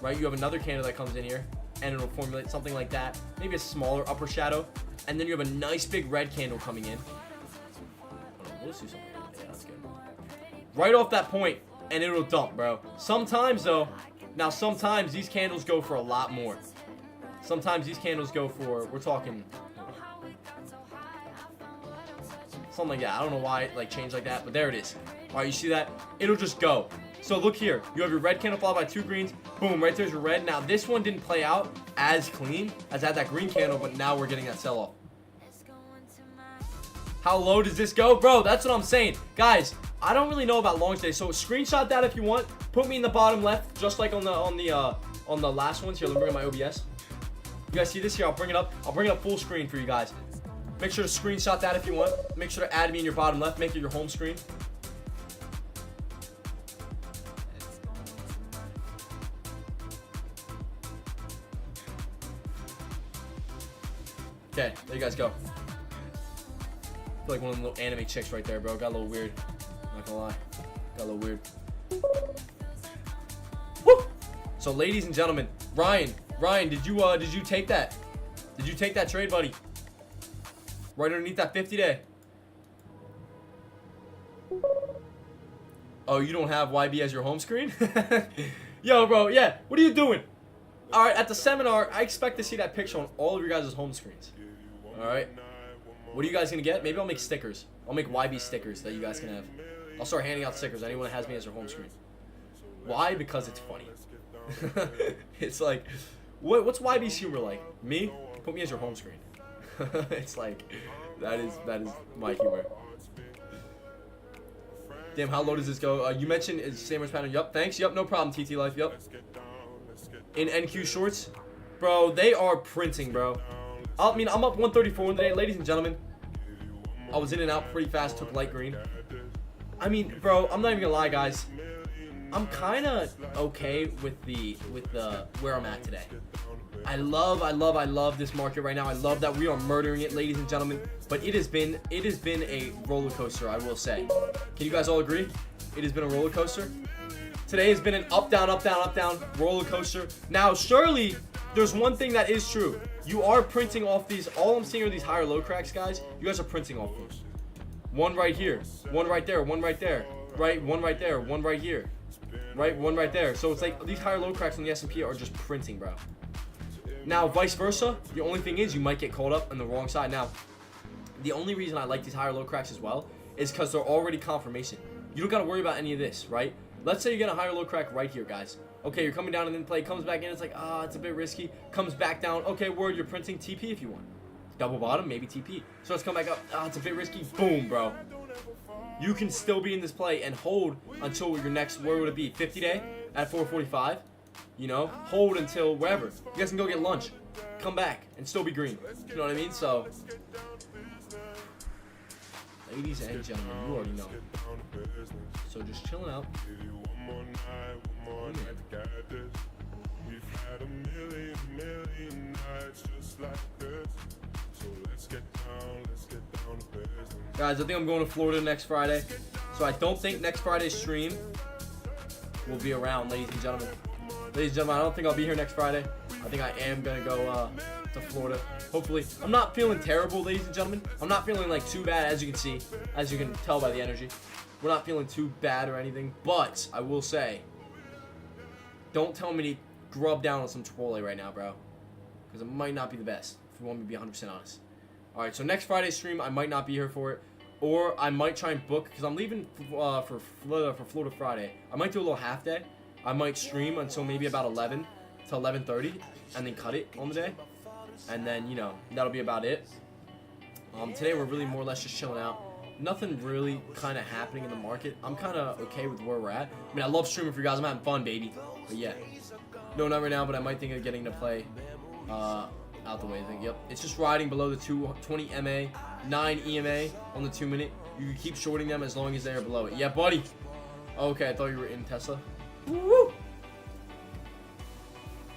right? You have another candle that comes in here, and it'll formulate something like that. Maybe a smaller upper shadow, and then you have a nice big red candle coming in. Let's do something. Yeah, that's good. Right off that point, and it'll dump, bro. Sometimes though, now sometimes these candles go for a lot more. Sometimes these candles go for, we're talking something like that. I don't know why it like changed like that, but there it is. All right, you see that? It'll just go. So look here. You have your red candle followed by two greens. Boom, right there's your red. Now this one didn't play out as clean as I had that green candle, but now we're getting that sell-off. How low does this go? Bro, that's what I'm saying. Guys, I don't really know about longs today, so screenshot that if you want. Put me in the bottom left, just like on the last ones. Here, let me bring up my OBS. You guys see this here? I'll bring it up. I'll bring it up full screen for you guys. Make sure to screenshot that if you want. Make sure to add me in your bottom left. Make it your home screen. Okay, there you guys go. I feel like one of the little anime chicks right there, bro. Got a little weird. Not gonna lie. Got a little weird. Woo! So, ladies and gentlemen, Ryan, did you take that? Did you take that trade, buddy? Right underneath that 50 day. Oh, you don't have YB as your home screen? Yo, bro, yeah. What are you doing? All right, at the seminar, I expect to see that picture on all of your guys' home screens. All right. What are you guys gonna get? Maybe I'll make stickers. I'll make YB stickers that you guys can have. I'll start handing out stickers. Anyone that has me as their home screen. Why? Because it's funny. It's like, what's YB's humor like? Me? Put me as your home screen. It's like, that is my humor. Damn, how low does this go? You mentioned it's sandwich pattern. Yup, thanks. Yup, no problem. TT Life. Yup. In NQ shorts, bro, they are printing, bro. I mean, I'm up 134 today, ladies and gentlemen. I was in and out pretty fast. Took light green. I mean, bro, I'm not even gonna lie, guys. I'm kind of okay with the where I'm at today. I love this market right now. I love that we are murdering it, ladies and gentlemen. But it has been a roller coaster, I will say. Can you guys all agree? It has been a roller coaster. Today has been an up, down, up, down, up, down roller coaster. Now, surely there's one thing that is true. You are printing off these. All I'm seeing are these higher low cracks, guys. You guys are printing off them. One right here, one right there, one right there, right? One right there, one right here, right? One right there. So it's like these higher low cracks on the S&P are just printing, bro. Now, vice versa, the only thing is you might get caught up on the wrong side. Now, the only reason I like these higher low cracks as well is because they're already confirmation. You don't got to worry about any of this, right? Let's say you get a higher low crack right here, guys. Okay, you're coming down and then play, comes back in, it's like, it's a bit risky. Comes back down, okay, word, you're printing TP if you want. Double bottom, maybe TP. So let's come back up, it's a bit risky. Boom, bro. You can still be in this play and hold until your next, where would it be, 50 day at 445? You know, hold until wherever. You guys can go get lunch, come back, and still be green. You know what I mean? So, ladies and gentlemen, you already know. So just chilling out. Guys, I think I'm going to Florida next Friday. So I don't think next Friday's stream will be around, ladies and gentlemen. Ladies and gentlemen, I don't think I'll be here next Friday. I think I am going to go to Florida. Hopefully. I'm not feeling terrible, ladies and gentlemen. I'm not feeling like too bad, as you can see. As you can tell by the energy. We're not feeling too bad or anything, but I will say, don't tell me to grub down on some Chipotle right now, bro, because it might not be the best, if you want me to be 100% honest. Alright, so next Friday's stream, I might not be here for it, or I might try and book, because I'm leaving for Florida Friday. I might do a little half day. I might stream until maybe about 11 to 11:30, and then cut it on the day, and then, you know, that'll be about it. Today we're really more or less just chilling out. Nothing really kind of happening in the market. I'm kind of okay with where we're at. I mean, I love streaming for you guys. I'm having fun, baby. But yeah, no, not right now, but I might think of getting to play out the way. I think, yep. It's just riding below the 220 MA, 9 EMA on the 2 minute. You can keep shorting them as long as they are below it. Yeah, buddy. Okay, I thought you were in Tesla. Woo!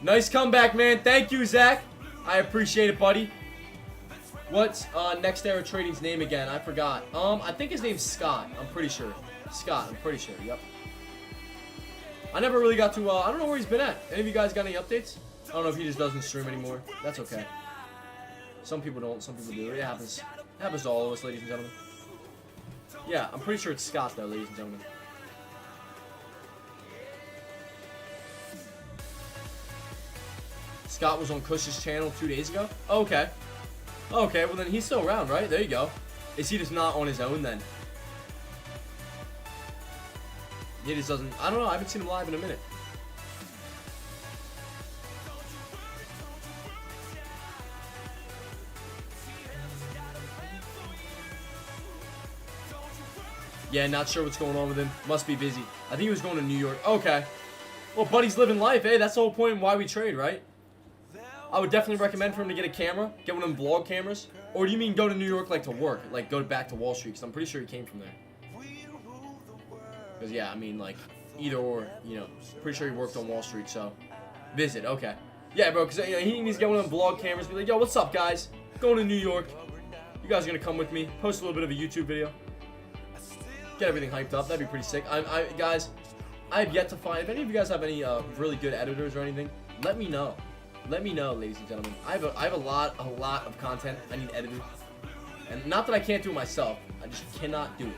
Nice comeback, man. Thank you, Zach. I appreciate it, buddy. What's Next Era Trading's name again? I forgot. I think his name's Scott. I'm pretty sure. Scott, I'm pretty sure. Yep. I never really got to, I don't know where he's been at. Any of you guys got any updates? I don't know if he just doesn't stream anymore. That's okay. Some people don't, some people do. It happens. It happens to all of us, ladies and gentlemen. Yeah, I'm pretty sure it's Scott, though, ladies and gentlemen. Scott was on Cush's channel 2 days ago? Oh, okay. Okay, well then he's still around, right? There you go. Is he just not on his own then? He just doesn't... I don't know. I haven't seen him live in a minute. Yeah, not sure what's going on with him. Must be busy. I think he was going to New York. Okay. Well, buddy's living life, eh? That's the whole point of why we trade, right? I would definitely recommend for him to get a camera. Get one of them vlog cameras. Or do you mean go to New York, like, to work? Like, go back to Wall Street? Because I'm pretty sure he came from there. Because, yeah, I mean, like, either or, you know. Pretty sure he worked on Wall Street, so. Visit, okay. Yeah, bro, because, you know, he needs to get one of them vlog cameras. Be like, yo, what's up, guys? Going to New York. You guys are going to come with me. Post a little bit of a YouTube video. Get everything hyped up. That'd be pretty sick. Guys, I have yet to find... If any of you guys have any really good editors or anything, let me know. Let me know, ladies and gentlemen. I have a lot of content I need edited, and not that I can't do it myself. I just cannot do it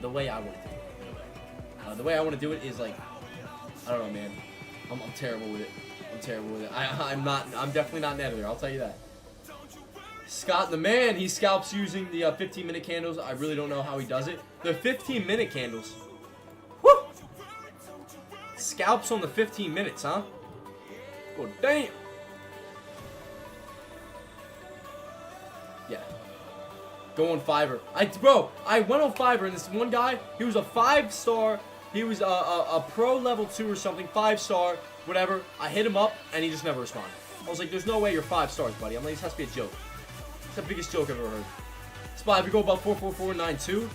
the way I want to do it. The way I want to do it is like, I don't know, man. I'm terrible with it. I'm terrible with it. I'm definitely not an editor. I'll tell you that. Scott, the man, he scalps using the 15-minute candles. I really don't know how he does it. The 15-minute candles. Woo! Scalps on the 15 minutes, huh? Oh, damn. Yeah. Go on Fiverr. Bro, I went on Fiverr and this one guy, he was a 5-star. He was a pro level 2 or something, 5-star, whatever. I hit him up and he just never responded. I was like, there's no way you're 5 stars, buddy. I'm like, this has to be a joke. It's the biggest joke I've ever heard. Spot, if you go about 44492,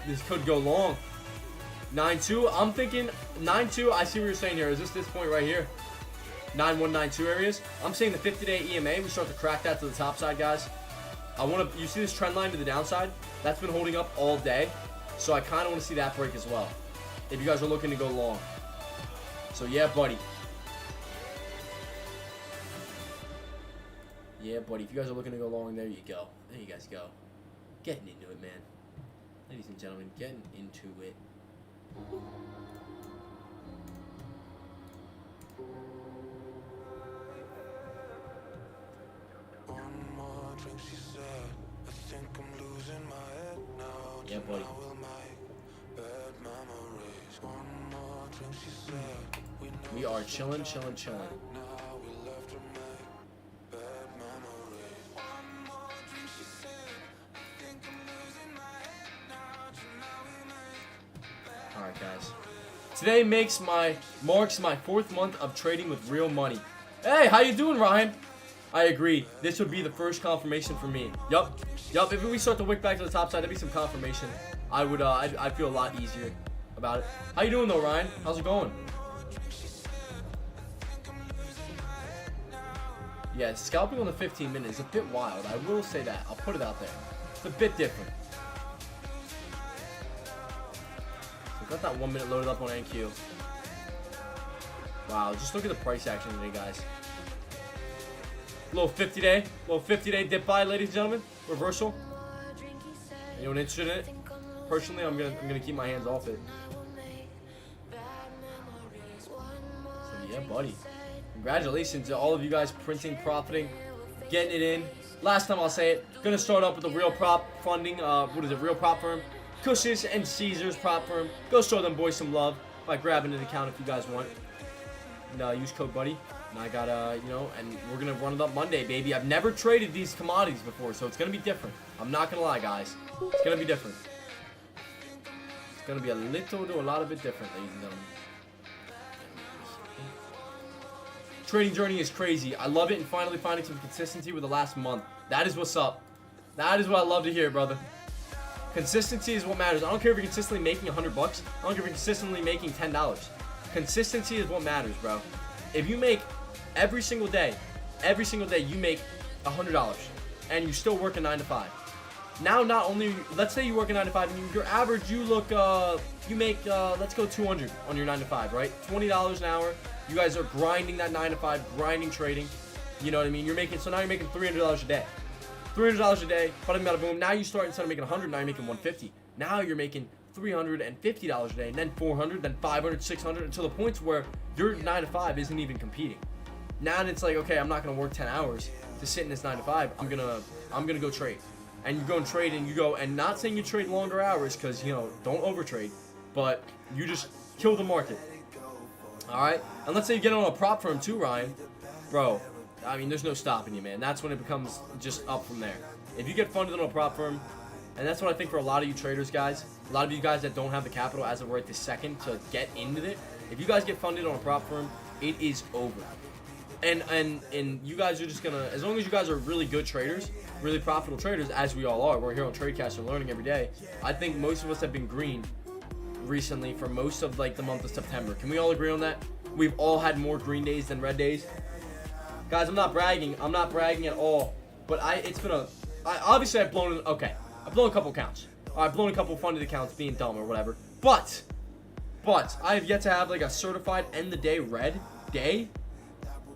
this could go long. 92, I'm thinking 92. I see what you're saying here. Is this point right here? 9192 areas. I'm saying the 50-day EMA, we start to crack that to the top side, guys. You see this trend line to the downside? That's been holding up all day. So I kind of want to see that break as well. If you guys are looking to go long. So yeah, buddy. Yeah, buddy. If you guys are looking to go long, there you go. There you guys go. Getting into it, man. Ladies and gentlemen, getting into it. Yeah, buddy. We are chilling. Alright, guys. Today marks my 4th month of trading with real money. Hey, how you doing, Ryan? I agree. This would be the first confirmation for me. Yup. If we start to wick back to the top side, that'd be some confirmation. I'd feel a lot easier about it. How you doing though, Ryan? How's it going? Yeah, scalping on the 15 minutes is a bit wild. I will say that. I'll put it out there. It's a bit different. So got that 1 minute loaded up on NQ. Wow, just look at the price action today, guys. Little 50-day dip buy, ladies and gentlemen. Reversal. Anyone interested in it? personally, I'm gonna keep my hands off it. So yeah, buddy. Congratulations to all of you guys printing, profiting, getting it in. Last time I'll say it. Gonna start up with the real prop funding. What is it? Real prop firm. Cush's and Caesars prop firm. Go show them boys some love by grabbing an account if you guys want. And use code buddy. And I got you know, and we're gonna run it up Monday, baby. I've never traded these commodities before, so it's gonna be different. I'm not gonna lie, guys. It's gonna be different. It's gonna be a little to a lot of it different, ladies and gentlemen. Trading journey is crazy. I love it, and finally finding some consistency with the last month. That is what's up. That is what I love to hear, brother. Consistency is what matters. I don't care if you're consistently making $100. I don't care if you're consistently making $10. Consistency is what matters, bro. If you make every single day you make $100, and you still work a 9 to 5. Now, not only, let's say you work a 9 to 5, and your average, you make, let's go 200 on your 9 to 5, right? $20 an hour. You guys are grinding that 9 to 5, grinding trading. You know what I mean? So now you're making $300 a day. $300 a day, bada bada boom. Now you start, instead of making 100, now you're making 150. Now you're making $350 a day, and then 400, then 500, 600, until the points where your 9 to 5 isn't even competing. Now it's like, okay, I'm not gonna work 10 hours to sit in this 9 to 5. I'm gonna go trade. And you go and trade, and you go, and not saying you trade longer hours, because, you know, don't overtrade, but you just kill the market. Alright? And let's say you get on a prop firm too, Ryan. Bro, I mean, there's no stopping you, man. That's when it becomes just up from there. If you get funded on a prop firm, and that's what I think for a lot of you traders, guys, a lot of you guys that don't have the capital as of right this second to get into it, if you guys get funded on a prop firm, it is over. And you guys are just gonna, as long as you guys are really good traders, really profitable traders, as we all are, we're here on TradeCast and learning every day. I think most of us have been green recently for most of like the month of September. Can we all agree on that? We've all had more green days than red days. Guys, I'm not bragging at all. But obviously I've blown a couple accounts. I've blown a couple funded accounts being dumb or whatever. But I have yet to have like a certified end the day red day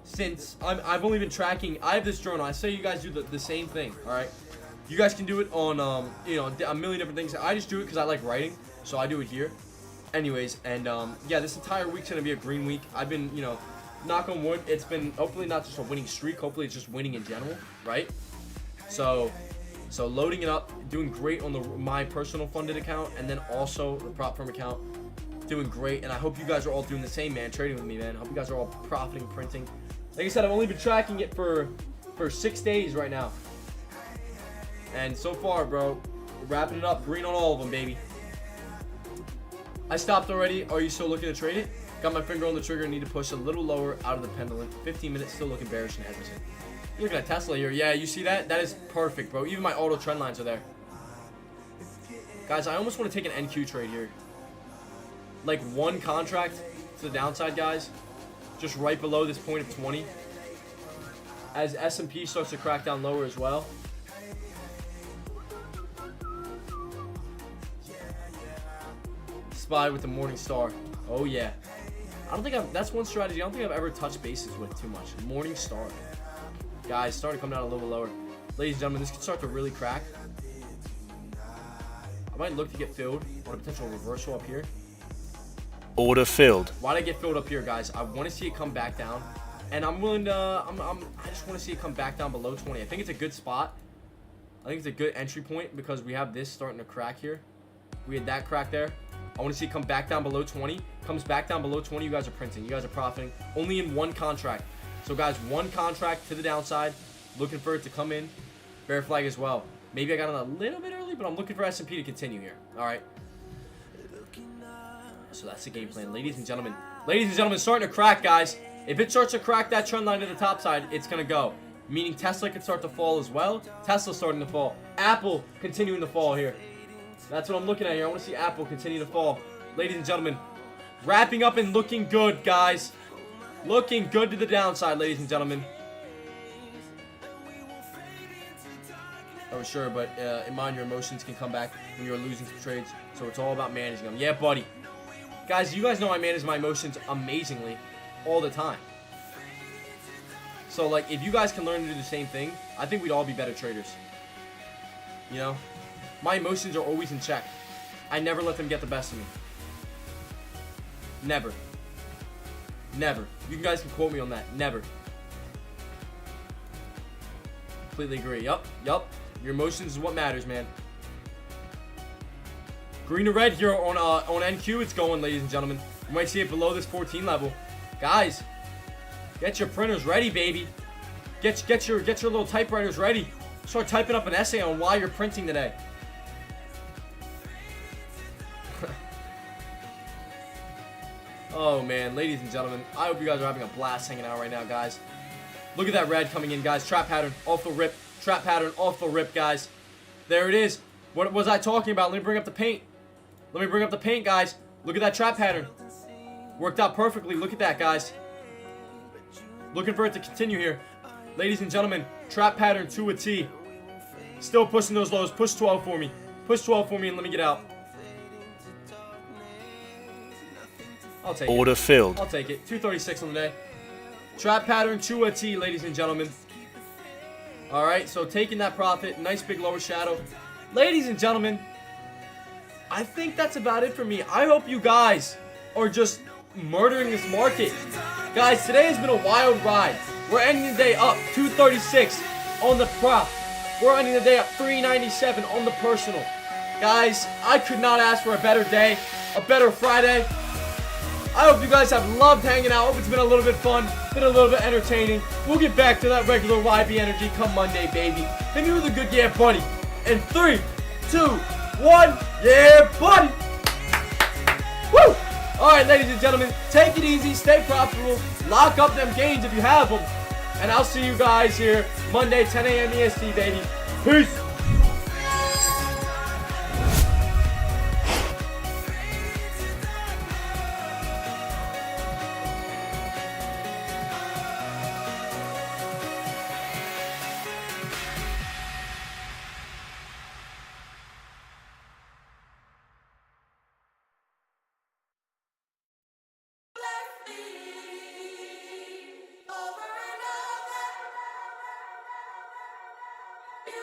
since I've only been tracking. I have this journal. I say you guys do the same thing, all right? You guys can do it on you know, a million different things. I just do it because I like writing, so I do it here. Anyways, and yeah, this entire week's gonna be a green week. I've been, you know, knock on wood, it's been hopefully not just a winning streak. Hopefully it's just winning in general, right? So loading it up, doing great on my personal funded account, and then also the prop firm account, doing great. And I hope you guys are all doing the same, man. Trading with me, man. I hope you guys are all profiting, printing. Like I said, I've only been tracking it for 6 days right now, and so far, bro, we're wrapping it up. Green on all of them, baby. I stopped already. Are you still looking to trade it? Got my finger on the trigger. Need to push a little lower out of the pendulum. 15 minutes, still looking bearish and hesitant. You're looking at Tesla here. Yeah, you see that? That is perfect, bro. Even my auto trend lines are there. Guys, I almost want to take an NQ trade here. Like one contract to the downside, guys. Just right below this point of 20. As S&P starts to crack down lower as well. SPY with the morning star. Oh yeah. I don't think that's one strategy I don't think I've ever touched bases with too much. Morning star. Guys, starting to come down a little lower. Ladies and gentlemen, this could start to really crack. I might look to get filled on a potential reversal up here. Order filled. Why'd I get filled up here, guys? I want to see it come back down. And I'm willing to, I just want to see it come back down below 20. I think it's a good spot. I think it's a good entry point because we have this starting to crack here. We had that crack there. I want to see it come back down below 20. Comes back down below 20, you guys are printing. You guys are profiting. Only in one contract. So, guys, one contract to the downside. Looking for it to come in. Bear flag as well. Maybe I got on a little bit early, but I'm looking for S&P to continue here. All right. So that's the game plan, ladies and gentlemen. Ladies and gentlemen, starting to crack, guys. If it starts to crack that trend line to the top side, it's going to go. Meaning Tesla could start to fall as well. Tesla's starting to fall. Apple continuing to fall here. That's what I'm looking at here. I want to see Apple continue to fall. Ladies and gentlemen, wrapping up and looking good, guys. Looking good to the downside, ladies and gentlemen. Oh, sure, but in mind, your emotions can come back when you're losing some trades. So it's all about managing them. Yeah, buddy. Guys, you guys know I manage my emotions amazingly all the time. So, like, if you guys can learn to do the same thing, I think we'd all be better traders. You know? My emotions are always in check. I never let them get the best of me. Never. Never. You guys can quote me on that. Never. Completely agree. Yup. Your emotions is what matters, man. Green or red here on NQ. It's going, ladies and gentlemen. You might see it below this 14 level. Guys, get your printers ready, baby. Get your little typewriters ready. Start typing up an essay on why you're printing today. Oh man, ladies and gentlemen, I hope you guys are having a blast hanging out right now, guys. Look at that red coming in, guys. Trap pattern off the rip. Trap pattern off the rip, guys. There it is. What was I talking about? Let me bring up the paint. Let me bring up the paint, guys. Look at that trap pattern. Worked out perfectly. Look at that, guys. Looking for it to continue here. Ladies and gentlemen, trap pattern to a T. Still pushing those lows. Push 12 for me. Push 12 for me and let me get out. I'll take Order it. filled. I'll take it. 236 on the day. Trap pattern to a T, ladies and gentlemen. Alright, so taking that profit. Nice big lower shadow. Ladies and gentlemen, I think that's about it for me. I hope you guys are just murdering this market. Guys, today has been a wild ride. We're ending the day up 236 on the prop. We're ending the day up 397 on the personal. Guys, I could not ask for a better day, a better Friday. I hope you guys have loved hanging out. Hope it's been a little bit fun, been a little bit entertaining. We'll get back to that regular YB energy come Monday, baby. Hit me with a good yeah, buddy. In 3, 2, 1, yeah, buddy. Woo! Alright, ladies and gentlemen, take it easy, stay profitable, lock up them gains if you have them. And I'll see you guys here Monday, 10 AM EST, baby. Peace! Over and over, you